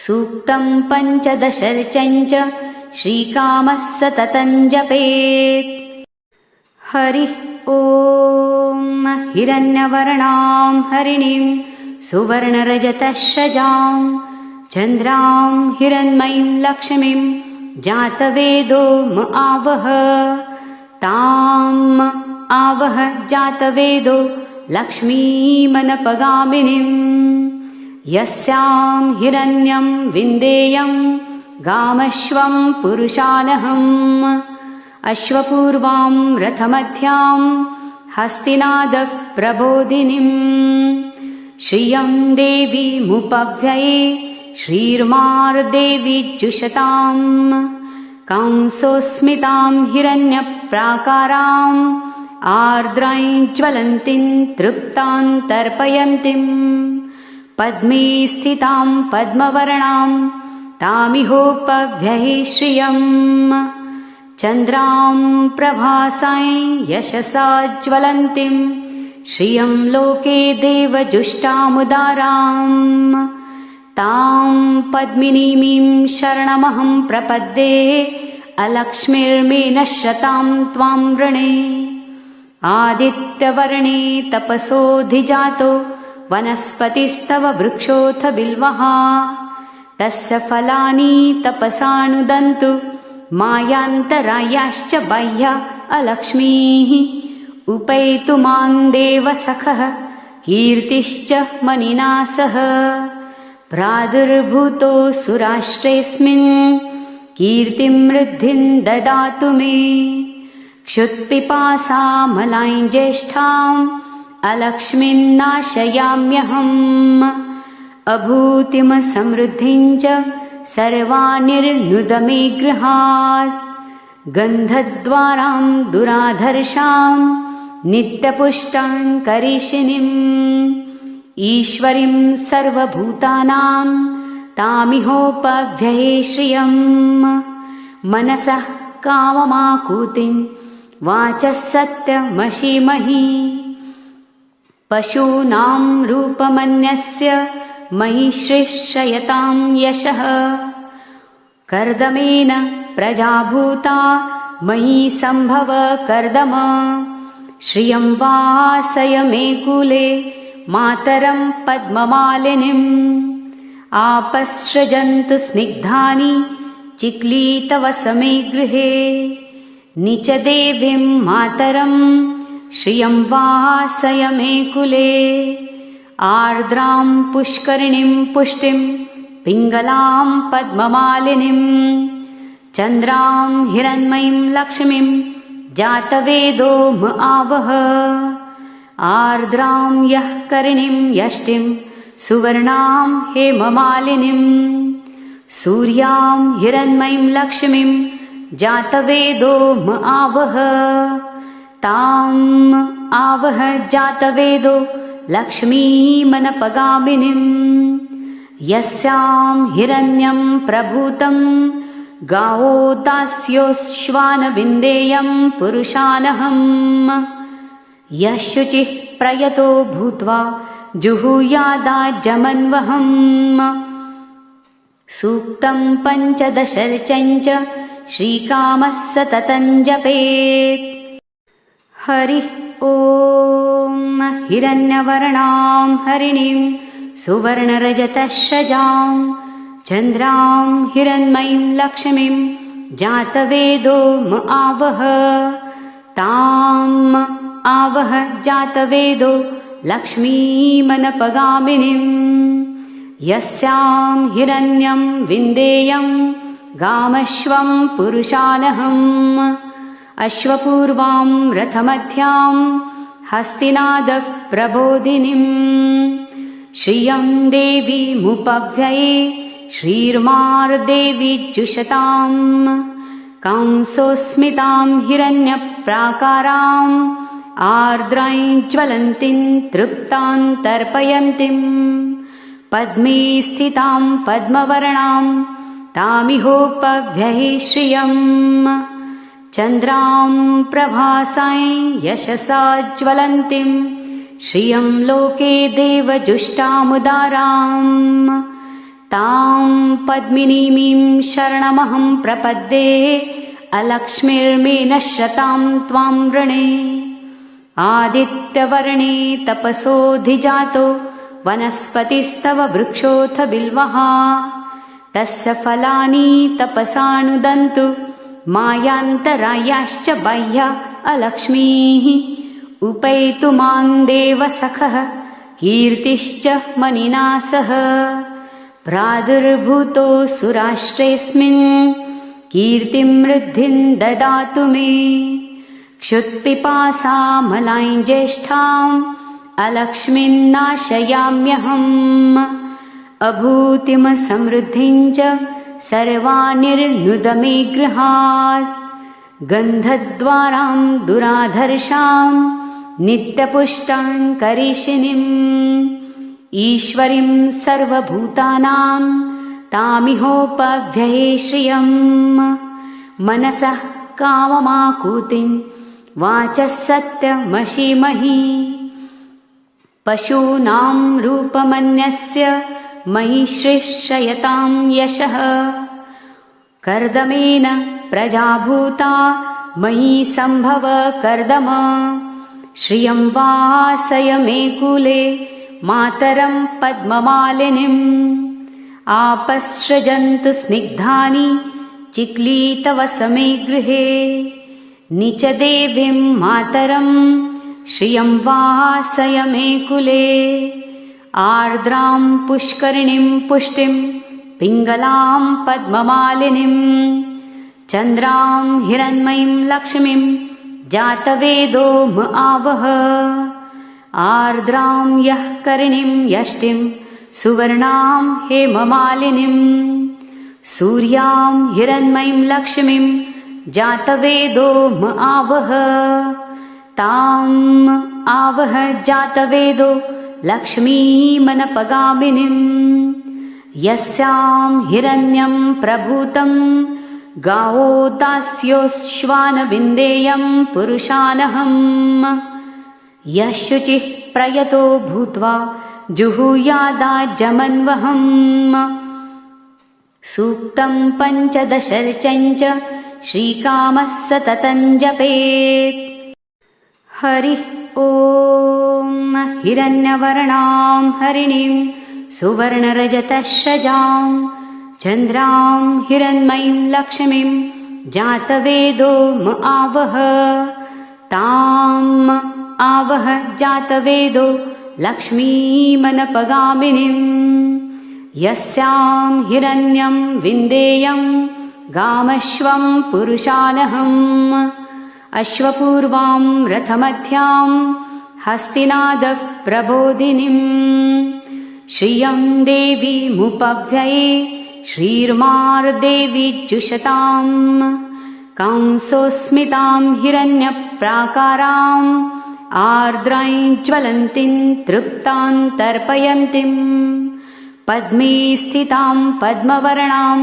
सूक्तं पञ्चदशर्चञ्च श्रीकामः सततं जपेत्। हरिः ॐ हिरण्यवर्णां हरिणीं सुवर्णरजतश्रजां चन्द्रां हिरण्मयीं लक्ष्मीं जातवेदो म आवह ताम् आवह जातवेदो लक्ष्मीमनपगामिनीं यस्यां हिरण्यं विन्देयं गामश्वं पुरुषानहम् अश्वपूर्वां रथमध्यां हस्तिनादप्रबोधिनीं श्रियं देवीमुपव्यये श्रीर्मार्देवीज्जुषताम् कंसोऽस्मितां हिरण्यप्राकाराम् आर्द्रां ज्वलन्तीं तृप्तां तर्पयन्तीं पद्मे स्थितां पद्मवर्णां तामिहोपव्यये श्रियम् चन्द्रां प्रभासां यशसा ज्वलन्तीं श्रियं लोके देवजुष्टामुदाराम् तां पद्मिनीमीं शरणमहं प्रपद्ये अलक्ष्मीर्मे नश्यतां त्वां वृणे आदित्यवर्णे तपसोऽधिजातो वनस्पतिस्तव वृक्षोऽथ बिल्वः तस्य फलानि तपसानुदन्तु मायान्तरायाश्च बाह्या अलक्ष्मीः उपैतु मां देवसखः कीर्तिश्च मनिना सह प्रादुर्भूतोऽसुराष्ट्रेऽस्मिन् कीर्तिं वृद्धिं ददातु मे क्षुत्पिपासामलां ज्येष्ठाम् अलक्ष्मीं नाशयाम्यहम् अभूतिमसमृद्धिं च सर्वानिर्नुद मे गृहात् गन्धद्वारां दुराधर्षां नित्यपुष्टां करीषिणीम् ईश्वरीं सर्वभूतानां तामिहोपव्यये श्रियम् मनसः काममाकूतिं वाचः सत्यमशीमहि पशूनां रूपमन्यस्य मयि श्रेष्ठयतां यशः कर्दमेन प्रजाभूता मयि सम्भव कर्दम श्रियं वासय मे कुले मातरं पद्ममालिनीम् आपसृजन्तु स्निग्धानि चिक्लीतवसमे गृहे निचदेवीं मातरं श्रियं वासय मे कुले आर्द्रां पुष्करिणीं पुष्टिं पिङ्गलां पद्ममालिनीं चन्द्रां हिरण्मयीं लक्ष्मीं जातवेदो म आवह आर्द्रां यः करिणीं यष्टिं सुवर्णां हेममालिनीं सूर्यां हिरण्मयीं लक्ष्मीं जातवेदो म आवह ताम् आवह जातवेदो लक्ष्मीमनपगामिनीं यस्यां हिरण्यं प्रभूतं गावो दास्योऽश्वानविन्देयं पुरुषानहम् यः शुचिः प्रयतो भूत्वा जुहुयादाज्जमन्वहम् सूक्तं पञ्चदशर्चञ्च श्रीकामः सततं जपेत्। हरिः ॐ हिरण्यवर्णां हरिणीं सुवर्णरजतश्रजां चन्द्रां हिरण्मयीं लक्ष्मीं जातवेदो म आवह ताम् आवह जातवेदो लक्ष्मीमनपगामिनीं यस्यां हिरण्यं विन्देयं गामश्वं पुरुषानहम् अश्वपूर्वां रथमध्यां हस्तिनादप्रबोधिनीं श्रियं देवीमुपव्यये श्रीर्मार्देवीज्जुषताम् कंसोऽस्मितां हिरण्यप्राकाराम् आर्द्रां ज्वलन्तीं तृप्तां तर्पयन्तीं पद्मे स्थितां पद्मवर्णां तामिहोपव्यये श्रियम् चन्द्रां प्रभासां यशसा ज्वलन्तीं श्रियं लोके देवजुष्टामुदाराम् तां पद्मिनीमीं शरणमहं प्रपद्ये अलक्ष्मीर्मे नश्यतां त्वां वृणे आदित्यवर्णे तपसोऽधिजातो वनस्पतिस्तव वृक्षोऽथ बिल्वः तस्य फलानि तपसानुदन्तु मायान्तरायाश्च बाह्या अलक्ष्मीः उपैतु मां देवसखः कीर्तिश्च मनिना सह प्रादुर्भूतोऽसुराष्ट्रेऽस्मिन् कीर्तिं वृद्धिं ददातु मे क्षुत्पिपासामलां ज्येष्ठाम् अलक्ष्मीन्नाशयाम्यहम् अभूतिमसमृद्धिं च सर्वानिर्नुद मे गृहात् गन्धद्वारां दुराधर्षां नित्यपुष्टां करीषिणीम् ईश्वरीं सर्वभूतानां तामिहोपव्यये श्रियम् मनसः काममाकूतिं वाचः सत्यमशीमहि पशूनां रूपमन्यस्य मयि श्रेष्ठयतां यशः कर्दमेन प्रजाभूता मयि सम्भव कर्दम श्रियं वासय मे कुले मातरं पद्ममालिनीम् आपसृजन्तु स्निग्धानि चिक्लीतवसमे गृहे निचदेवीं मातरं श्रियं वासय मे कुले आर्द्रां पुष्करिणीं पुष्टिं पिङ्गलां पद्ममालिनीं चन्द्रां हिरण्मयीं लक्ष्मीं जातवेदो म आवह आर्द्रां यः करिणीं यष्टिं सुवर्णां हेममालिनीं सूर्यां हिरण्मयीं लक्ष्मीं जातवेदो म आवह ताम् आवह जातवेदो लक्ष्मीमनपगामिनीं यस्यां हिरण्यं प्रभूतं गावो दास्योश्वानविन्देयं पुरुषानहम् यः शुचिः प्रयतो भूत्वा जुहुयादाज्जमन्वहम् सूक्तं पञ्चदशर्चञ्च श्रीकामः सततं जपेत् हरिः ॐ हिरण्यवर्णां हरिणीं सुवर्णरजतश्रजां चन्द्रां हिरण्मयीं लक्ष्मीं जातवेदो म आवह ताम् आवह जातवेदो लक्ष्मीमनपगामिनीं यस्यां हिरण्यं विन्देयं गामश्वं पुरुषानहम् अश्वपूर्वां रथमध्यां हस्तिनादप्रबोधिनीं श्रियं देवीमुपव्यये श्रीर्मार्देवीजुषतां कंसोस्मितां हिरण्यप्राकाराम् आर्द्रां ज्वलन्तीं तृप्तां तर्पयन्तीं पद्मे स्थितां पद्मवर्णां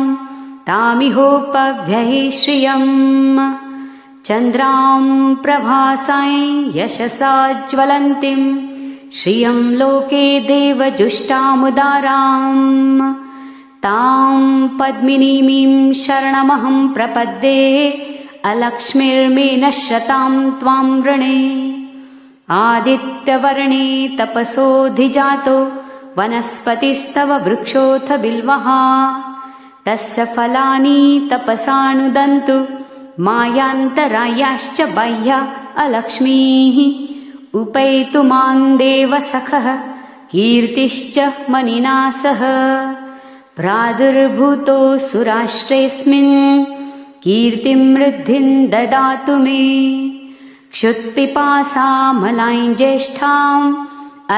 तामिहोपव्यये श्रियम् चन्द्रां प्रभासां यशसा ज्वलन्तीं श्रियं लोके देवजुष्टामुदाराम् तां पद्मिनीमीं शरणमहं प्रपद्ये अलक्ष्मीर्मे नश्यतां त्वां वृणे आदित्यवर्णे तपसोऽधिजातो वनस्पतिस्तव वृक्षोऽथ बिल्वः तस्य फलानि तपसानुदन्तु मायान्तरायाश्च बाह्या अलक्ष्मीः उपैतु मां देवसखः कीर्तिश्च मनिना सह प्रादुर्भूतोऽसुराष्ट्रेऽस्मिन् कीर्तिं वृद्धिं ददातु मे क्षुत्पिपासामलां ज्येष्ठाम्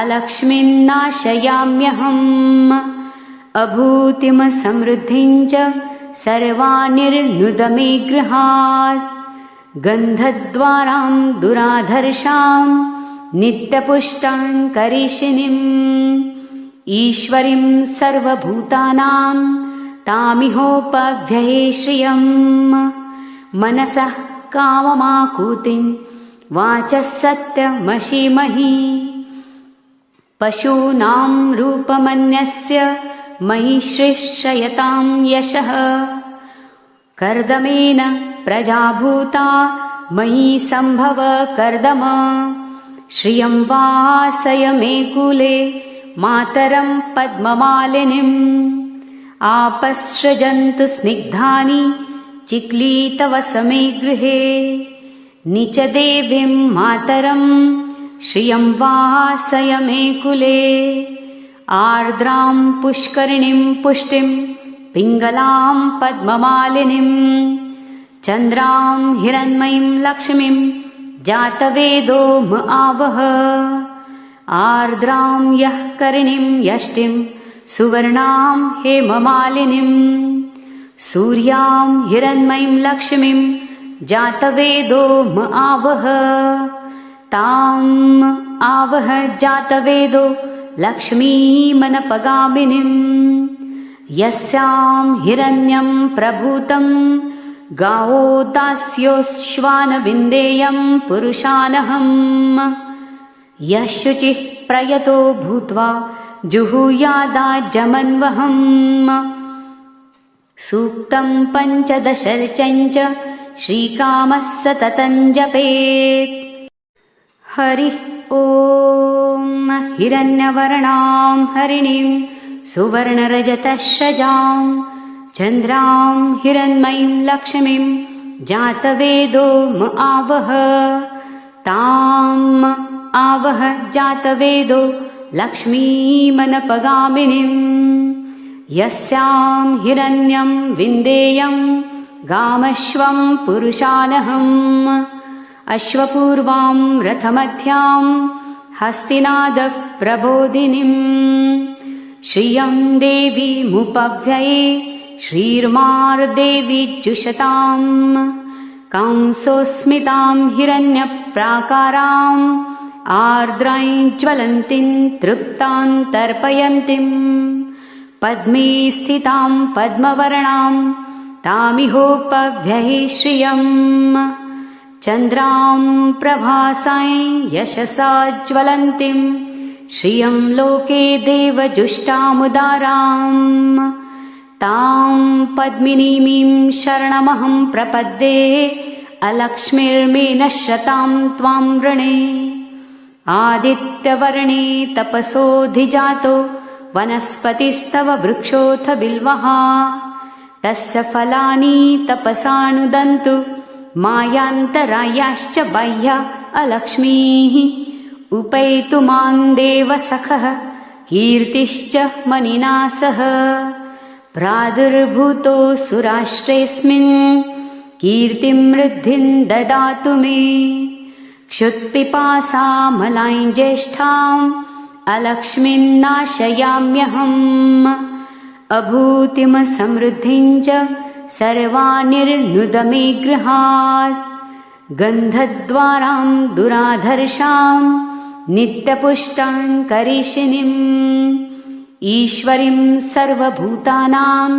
अलक्ष्मीन्नाशयाम्यहम् अभूतिमसमृद्धिं च सर्वानिर्नुद मे गृहात् गन्धद्वारां दुराधर्षां नित्यपुष्टां करीषिणीम् ईश्वरीं सर्वभूतानां तामिहोपव्यये श्रियम् मनसः काममाकूतिं वाचः सत्यमशीमहि पशूनां रूपमन्यस्य मयि श्रेष्ठयतां यशः कर्दमेन प्रजाभूता मयि सम्भव कर्दम श्रियं वासय मे कुले मातरं पद्ममालिनीम् आपसृजन्तु स्निग्धानि चिक्लीतवसमे गृहे निच देवीं मातरं श्रियं वासय मे कुले आर्द्रां पुष्करिणीं पुष्टिं पिङ्गलां पद्ममालिनीं चन्द्रां हिरण्मयीं लक्ष्मीं जातवेदो म आवह आर्द्रां यः करिणीं यष्टिं सुवर्णां हेममालिनीं सूर्यां हिरण्मयीं लक्ष्मीं जातवेदो म आवह ताम् आवह जातवेदो लक्ष्मीमनपगामिनीं यस्यां हिरण्यं प्रभूतं गावो दास्योश्वानविन्देयं पुरुषानहम् यः शुचिः प्रयतो भूत्वा जुहुयादाज्जमन्वहम् सूक्तं पञ्चदशर्चञ्च श्रीकामः सततं जपेत्। हरिः ॐ हिरण्यवर्णां हरिणीं सुवर्णरजतश्रजां चन्द्रां हिरण्मयीं लक्ष्मीं जातवेदो म आवह ताम् आवह जातवेदो लक्ष्मीमनपगामिनीं यस्यां हिरण्यं विन्देयं गामश्वं पुरुषानहम् अश्वपूर्वां रथमध्यां हस्तिनादप्रबोधिनीं श्रियं देवीमुपव्यये श्रीर्मार्देवीजुषताम् कंसोस्मितां हिरण्यप्राकाराम् आर्द्रां ज्वलन्तीं तृप्तां तर्पयन्तीं पद्मे स्थितां पद्मवर्णां तामिहोपव्यये श्रियम् चन्द्रां प्रभासां यशसा ज्वलन्तीं श्रियं लोके देवजुष्टामुदाराम् तां पद्मिनीमीं शरणमहं प्रपद्ये अलक्ष्मीर्मे नश्यतां त्वां वृणे आदित्यवर्णे तपसोऽधिजातो वनस्पतिस्तव वृक्षोऽथ बिल्वः तस्य फलानि तपसानुदन्तु मायान्तरायाश्च बाह्या अलक्ष्मीः उपैतु मां देवसखः कीर्तिश्च मनिना सह प्रादुर्भूतो सुराष्ट्रेऽस्मिन् कीर्तिं वृद्धिं ददातु मे क्षुत्पिपासामलां ज्येष्ठाम् अलक्ष्मीन्नाशयाम्यहम् अभूतिमसमृद्धिं च सर्वानिर्नुद मे गृहात् गन्धद्वारां दुराधर्षां नित्यपुष्टां करीषिणीम् ईश्वरीं सर्वभूतानां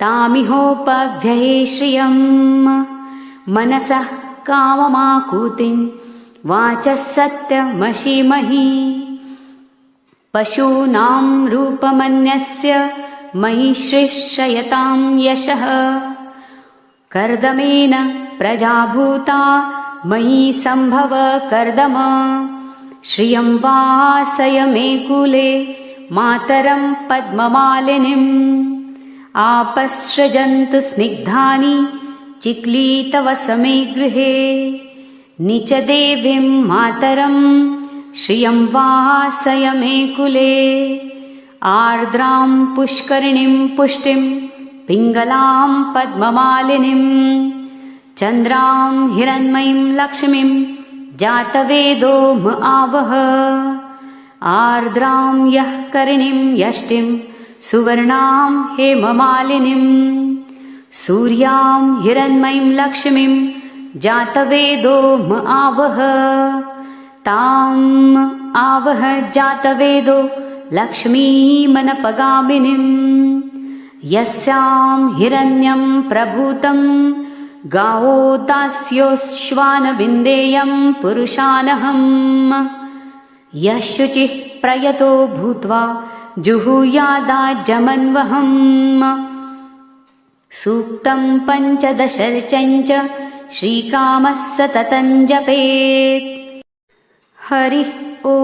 तामिहोपव्यये श्रियम् मनसः काममाकूतिं वाचः सत्यमशीमहि पशूनां रूपमन्यस्य मयि श्रेष्ठयतां यशः कर्दमेन प्रजाभूता मयि सम्भव कर्दम श्रियं वासय मे कुले मातरं पद्ममालिनीम् आपसृजन्तु स्निग्धानि चिक्लीतवसमे गृहे निच देवीं मातरं श्रियं वासय मे कुले आर्द्रां पुष्करिणीं पुष्टिं पिङ्गलां पद्ममालिनीं चन्द्रां हिरण्मयीं लक्ष्मीं जातवेदो म आवह आर्द्रां यः करिणीं यष्टिं सुवर्णां हेममालिनीं सूर्यां हिरण्मयीं लक्ष्मीं जातवेदो म आवह ताम् आवह जातवेदो लक्ष्मीमनपगामिनीं यस्यां हिरण्यं प्रभूतं गावो दास्योश्वानविन्देयं पुरुषानहम् यः शुचिः प्रयतो भूत्वा जुहुयादाज्जमन्वहम् सूक्तं पञ्चदशर्चञ्च श्रीकामः सततं जपेत्। हरिः ॐ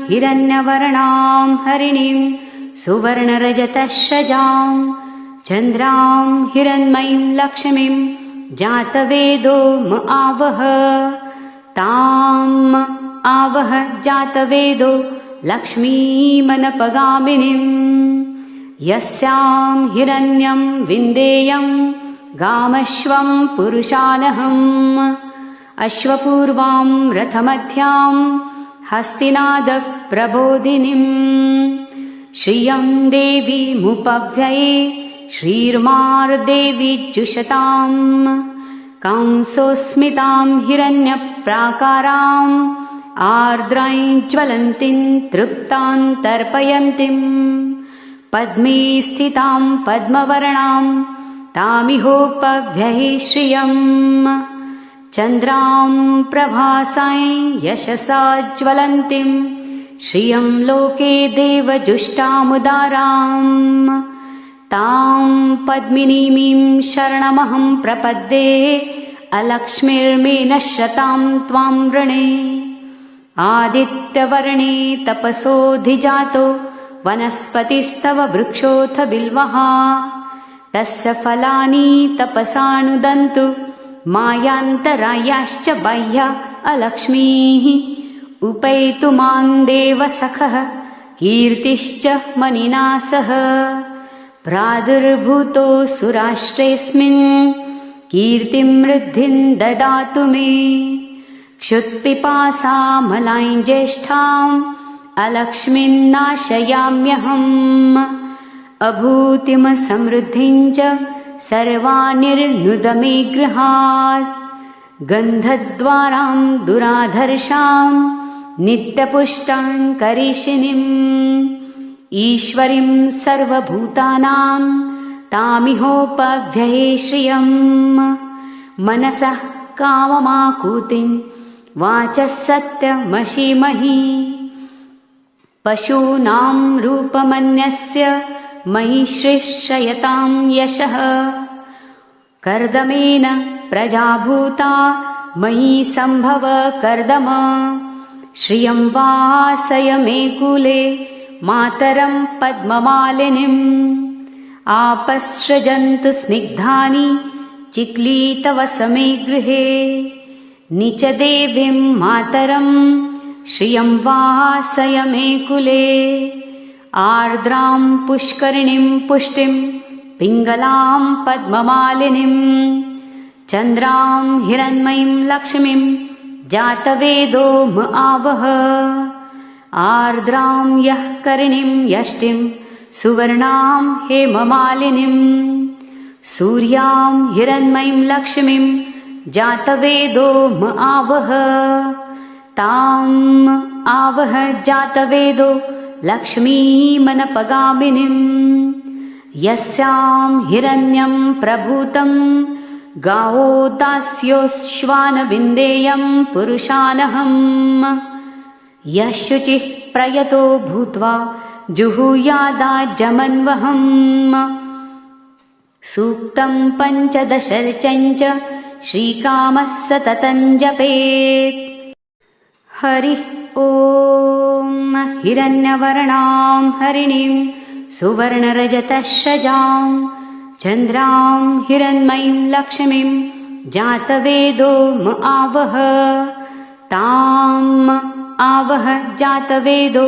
हिरण्यवर्णां हरिणीं सुवर्णरजतश्रजां चन्द्रां हिरण्मयीं लक्ष्मीं जातवेदो म आवह ताम् आवह जातवेदो लक्ष्मीमनपगामिनीं यस्यां हिरण्यं विन्देयं गामश्वं पुरुषानहम् अश्वपूर्वां रथमध्यां हस्तिनादप्रबोधिनीं श्रियं देवीमुपव्यये श्रीर्मार्देवीज्जुषतां कंसोऽस्मितां हिरण्यप्राकाराम् आर्द्रां ज्वलन्तीं तृप्तां तर्पयन्तीं पद्मे स्थितां पद्मवर्णां तामिहोपव्यये श्रियम् चन्द्रां प्रभासां यशसा ज्वलन्तीं श्रियं लोके देवजुष्टामुदाराम् तां पद्मिनीमीं शरणमहं प्रपद्ये अलक्ष्मीर्मे नश्यतां त्वां वृणे आदित्यवर्णे तपसोऽधिजातो वनस्पतिस्तव वृक्षोऽथ बिल्वः तस्य फलानि तपसानुदन्तु मायान्तरायाश्च बाह्या अलक्ष्मीः उपैतु मां देवसखः कीर्तिश्च मनिना सह प्रादुर्भूतो सुराष्ट्रेऽस्मिन् कीर्तिं वृद्धिं ददातु मे क्षुत्पिपासामलां ज्येष्ठाम् अलक्ष्मीन्नाशयाम्यहम् अभूतिमसमृद्धिं च सर्वानिर्नुद मे गृहात् गन्धद्वारां दुराधर्षां नित्यपुष्टां करीषिणीम् ईश्वरीं सर्वभूतानां तामिहोपव्यये श्रियम् मनसः काममाकूतिं वाचः सत्यमशीमहि पशूनां रूपमन्यस्य मयि श्रेष्ठयतां यशः कर्दमेन प्रजाभूता मयि सम्भव कर्दम श्रियं वासय मे कुले मातरं पद्ममालिनीम् आपसृजन्तु स्निग्धानि चिक्लीतवसमे गृहे निचदेवीं मातरं श्रियं वासय मे कुले आर्द्रां पुष्करिणीं पुष्टिं पिङ्गलां पद्ममालिनीं चन्द्रां हिरण्मयीं लक्ष्मीं जातवेदो म आवह आर्द्रां यः करिणीं यष्टिं सुवर्णां हेममालिनीं सूर्यां हिरण्मयीं लक्ष्मीं जातवेदो म आवह ताम् आवह जातवेदो लक्ष्मीमनपगामिनीं यस्यां हिरण्यं प्रभूतं गावो दास्योऽश्वानविन्देयं पुरुषानहम् यः शुचिः प्रयतो भूत्वा जुहुयादाज्जमन्वहम् सूक्तं पञ्चदशर्चञ्च श्रीकामः सततं जपेत्। हरिः ॐ हिरण्यवर्णां हरिणीं सुवर्णरजतश्रजां चन्द्रां हिरण्मयीं लक्ष्मीं जातवेदो म आवह ताम् आवह जातवेदो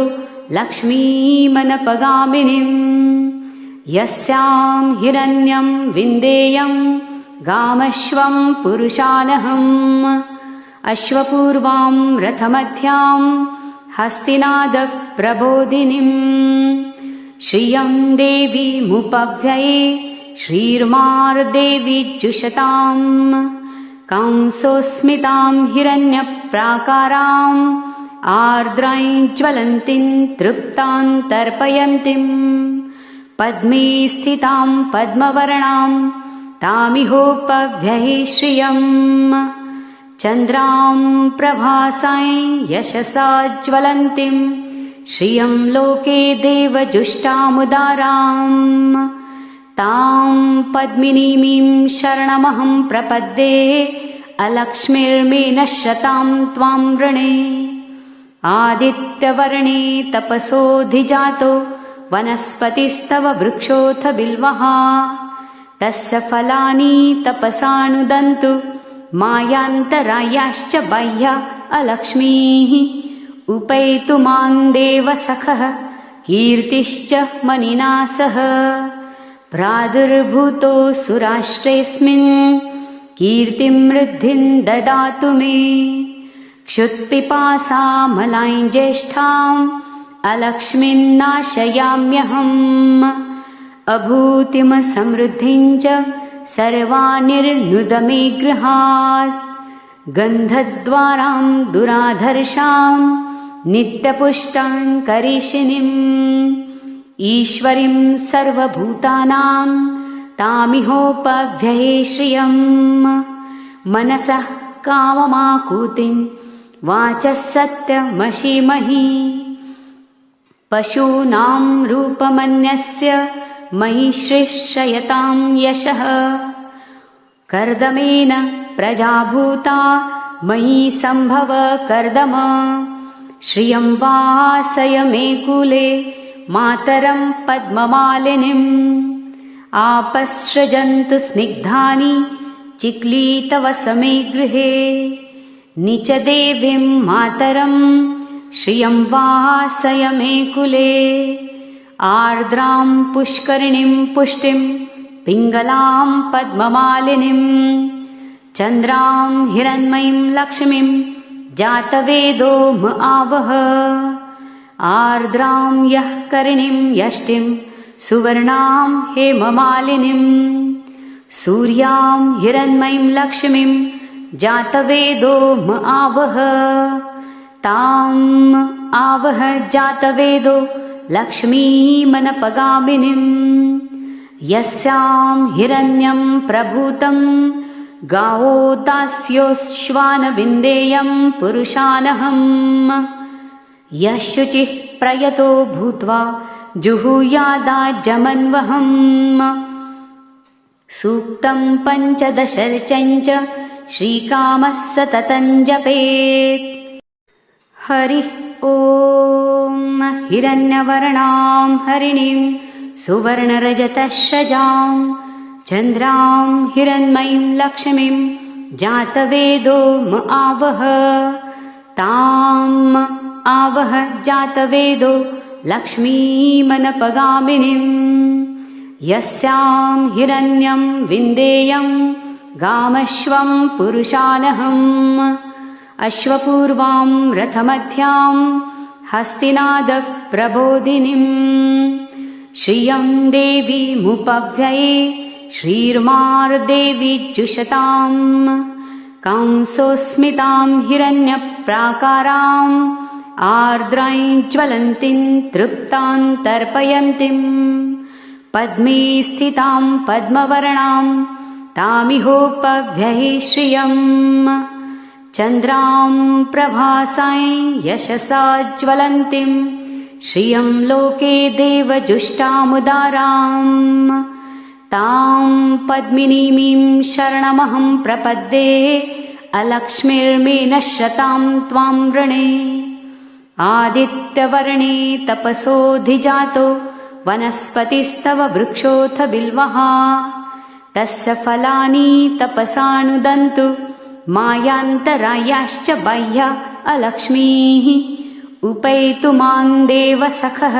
लक्ष्मीमनपगामिनीं यस्यां हिरण्यं विन्देयं गामश्वं पुरुषानहम् अश्वपूर्वां रथमध्यां हस्तिनादप्रबोधिनीं श्रियं देवीमुपव्यये श्रीर्मार्देवीज्जुषतां कंसोऽस्मितां हिरण्यप्राकाराम् आर्द्रां ज्वलन्तीं तृप्तां तर्पयन्तीं पद्मे स्थितां पद्मवर्णां तामिहोपव्यये श्रियम् चन्द्रां प्रभासां यशसा ज्वलन्तीं श्रियं लोके देवजुष्टामुदाराम् तां पद्मिनीमीं शरणमहं प्रपद्ये अलक्ष्मीर्मे नश्यतां त्वां वृणे आदित्यवर्णे तपसोऽधिजातो वनस्पतिस्तव वृक्षोऽथ बिल्वः तस्य फलानि तपसानुदन्तु मायान्तरायाश्च बाह्या अलक्ष्मीः उपैतु मां देवसखः कीर्तिश्च मनिना सह प्रादुर्भूतोऽसुराष्ट्रेऽस्मिन् कीर्तिं वृद्धिं ददातु मे क्षुत्पिपासामलां ज्येष्ठाम् अलक्ष्मीन्नाशयाम्यहम् अभूतिमसमृद्धिं च सर्वानिर्नुद मे गृहात् गन्धद्वारां दुराधर्षां नित्यपुष्टां करीषिणीम् ईश्वरीं सर्वभूतानां तामिहोपव्यये श्रियं मनसः काममाकूतिं वाचः सत्यमशीमहि पशूनां रूपमन्यस्य मयि श्रेष्ठयतां यशः कर्दमेन प्रजाभूता मयि सम्भव कर्दम श्रियं वासय मे कुले मातरं पद्ममालिनीम् आपसृजन्तु स्निग्धानि चिक्लीतवसमे गृहे निचदेवीं मातरं श्रियं वासय मे कुले आर्द्रां पुष्करिणीं पुष्टिं पिङ्गलां पद्ममालिनीं चन्द्रां हिरण्मयीं लक्ष्मीं जातवेदो म आवह आर्द्रां यः करिणीं यष्टिं सुवर्णां हेममालिनीं सूर्यां हिरण्मयीं लक्ष्मीं जातवेदो म आवह ताम् आवह जातवेदो लक्ष्मीमनपगामिनीं यस्यां हिरण्यं प्रभूतं गावो दास्योश्वानविन्देयं पुरुषानहम् यः शुचिः प्रयतो भूत्वा जुहुयादाज्जमन्वहम् सूक्तं पञ्चदशर्चञ्च श्रीकामः सततं जपेत् हरिः ॐ हिरण्यवर्णां हरिणीं सुवर्णरजतश्रजां चन्द्रां हिरण्मयीं लक्ष्मीं जातवेदो म आवह ताम् आवह जातवेदो लक्ष्मीमनपगामिनीं यस्यां हिरण्यं विन्देयं गामश्वं पुरुषानहम् अश्वपूर्वां रथमध्यां हस्तिनादप्रबोधिनीं श्रियं देवीमुपव्यये श्रीर्मार्देवीजुषतां कंसोऽस्मितां हिरण्यप्राकाराम् आर्द्रां ज्वलन्तीं तृप्तां तर्पयन्तीं पद्मे स्थितां पद्मवर्णां तामिहोपव्यये श्रियं चन्द्रां प्रभासां यशसा ज्वलन्तीं श्रियं लोके देवजुष्टामुदाराम् तां पद्मिनीमीं शरणमहं प्रपद्ये अलक्ष्मीर्मे नश्यतां त्वां वृणे आदित्यवर्णे तपसोऽधिजातो वनस्पतिस्तव वृक्षोऽथ बिल्वः तस्य फलानि तपसानुदन्तु मायान्तरायाश्च बाह्या अलक्ष्मीः उपैतु मां देवसखः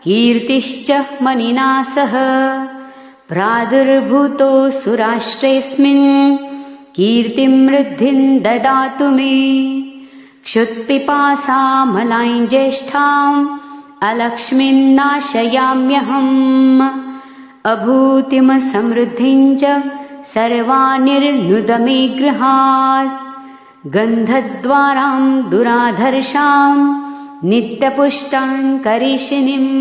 कीर्तिश्च मनिना सह प्रादुर्भूतोऽसुराष्ट्रेऽस्मिन् कीर्तिं वृद्धिं ददातु मे क्षुत्पिपासामलां ज्येष्ठाम् अलक्ष्मीन्नाशयाम्यहम् अभूतिमसमृद्धिं च सर्वानिर्नुद मे गृहात् गन्धद्वारां दुराधर्षां नित्यपुष्टां करीषिणीम्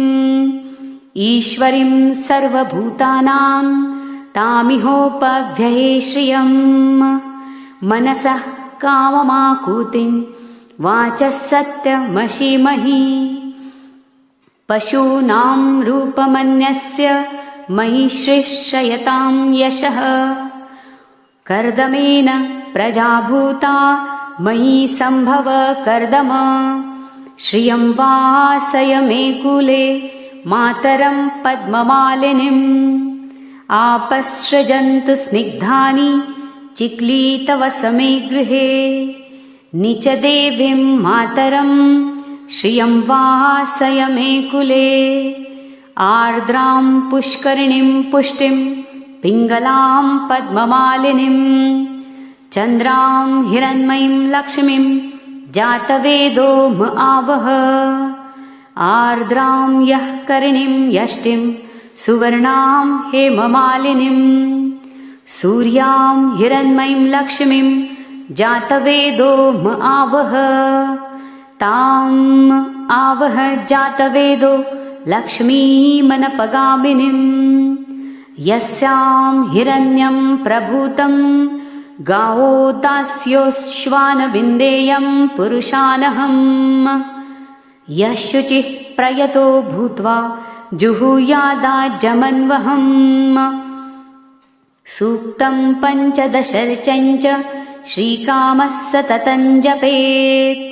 ईश्वरीं सर्वभूतानां तामिहोपव्यये श्रियं मनसः काममाकूतिं वाचः सत्यमशीमहि पशूनां रूपमन्यस्य मयि श्रेष्ठयतां यशः कर्दमेन प्रजाभूता मयि सम्भव कर्दम श्रियं वासय मे कुले मातरं पद्ममालिनीम् आपसृजन्तु स्निग्धानि चिक्लीतवसमे गृहे निचदेवीं मातरं श्रियं वासय मे कुले आर्द्रां पुष्करिणीं पुष्टिं पिङ्गलां पद्ममालिनीं चन्द्रां हिरण्मयीं लक्ष्मीं जातवेदो म आवह आर्द्रां यः करिणीं यष्टिं सुवर्णां हेममालिनीं सूर्यां हिरण्मयीं लक्ष्मीं जातवेदो म आवह ताम् आवह जातवेदो लक्ष्मीमनपगामिनीं यस्यां हिरण्यं प्रभूतं गावो दास्योश्वानविन्देयं पुरुषानहम् यः शुचिः प्रयतो भूत्वा जुहुयादाजमन्वहम् सूक्तं पञ्चदशर्चञ्च श्रीकामः सततं जपेत्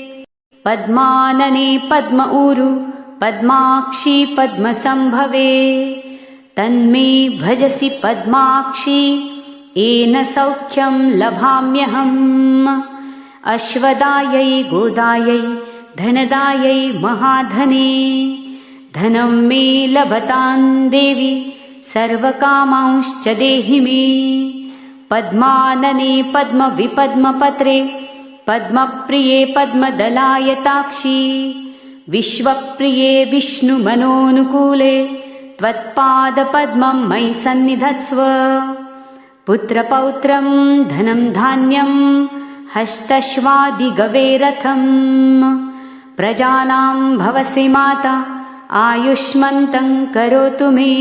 पद्मानने पद्म ऊरु पद्माक्षी पद्मसम्भवे तन्मे भजसि पद्माक्षी येन सौख्यं लभाम्यहम् अश्वदायै गोदायै धनदायै महाधने धनं मे लभतां देवी सर्वकामांश्च देहि मे पद्मानने पद्मविपद्मपत्रे पद्मप्रिये पद्मदलायताक्षी विश्वप्रिये विष्णुमनोनुकूले त्वत्पादपद्मं मयि सन्निधत्स्व पुत्रपौत्रं धनं धान्यं हस्तश्वादिगवेरथं प्रजानां भवसि माता आयुष्मन्तं करोतु मे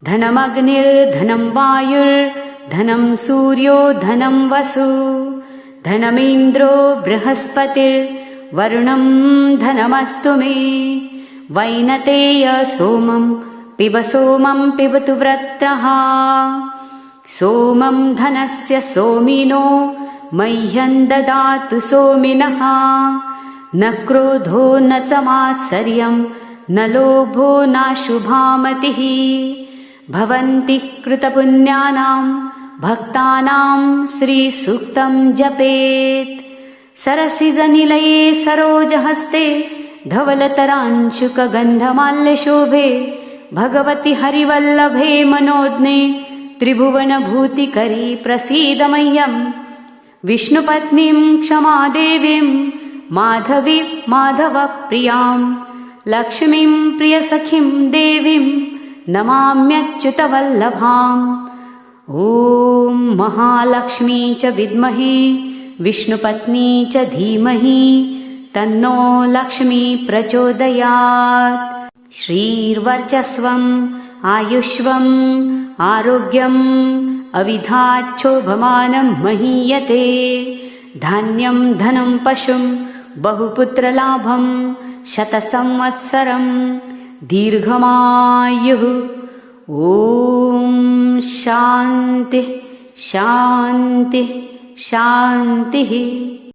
धनमग्निर्धनं वायुर्धनं सूर्यो धनं वसु धनमीन्द्रो बृहस्पतिर्वरुणं धनमस्तु मे वैनतेय सोमं पिबतु व्रतः सोमं धनस्य सोमिनो मह्यं ददातु सोमिनः न क्रोधो न च मात्सर्यं न लोभो नाशुभामतिः भवन्ति कृतपुण्यानां भक्तानां श्रीसूक्तं जपेत् सरसिजनिलये सरोजहस्ते धवलतरांशुकगन्धमाल्यशोभे भगवति हरिवल्लभे मनोज्ञे त्रिभुवनभूतिकरी प्रसीद मह्यं विष्णुपत्नीं क्षमादेवीं माधवप्रियां लक्ष्मीं प्रियसखीं देवीं नमाम्यच्युतवल्लभाम् ॐ महालक्ष्मी च विद्महे विष्णुपत्नी च धीमहि तन्नो लक्ष्मी प्रचोदयात् श्रीर्वर्चस्वम् आयुष्वम् आरोग्यम् अविधाच्छोभमानं महीयते धान्यं धनं पशुं बहुपुत्रलाभं शतसंवत्सरं दीर्घमायुः ॐ शान्तिः शान्तिः शान्तिः।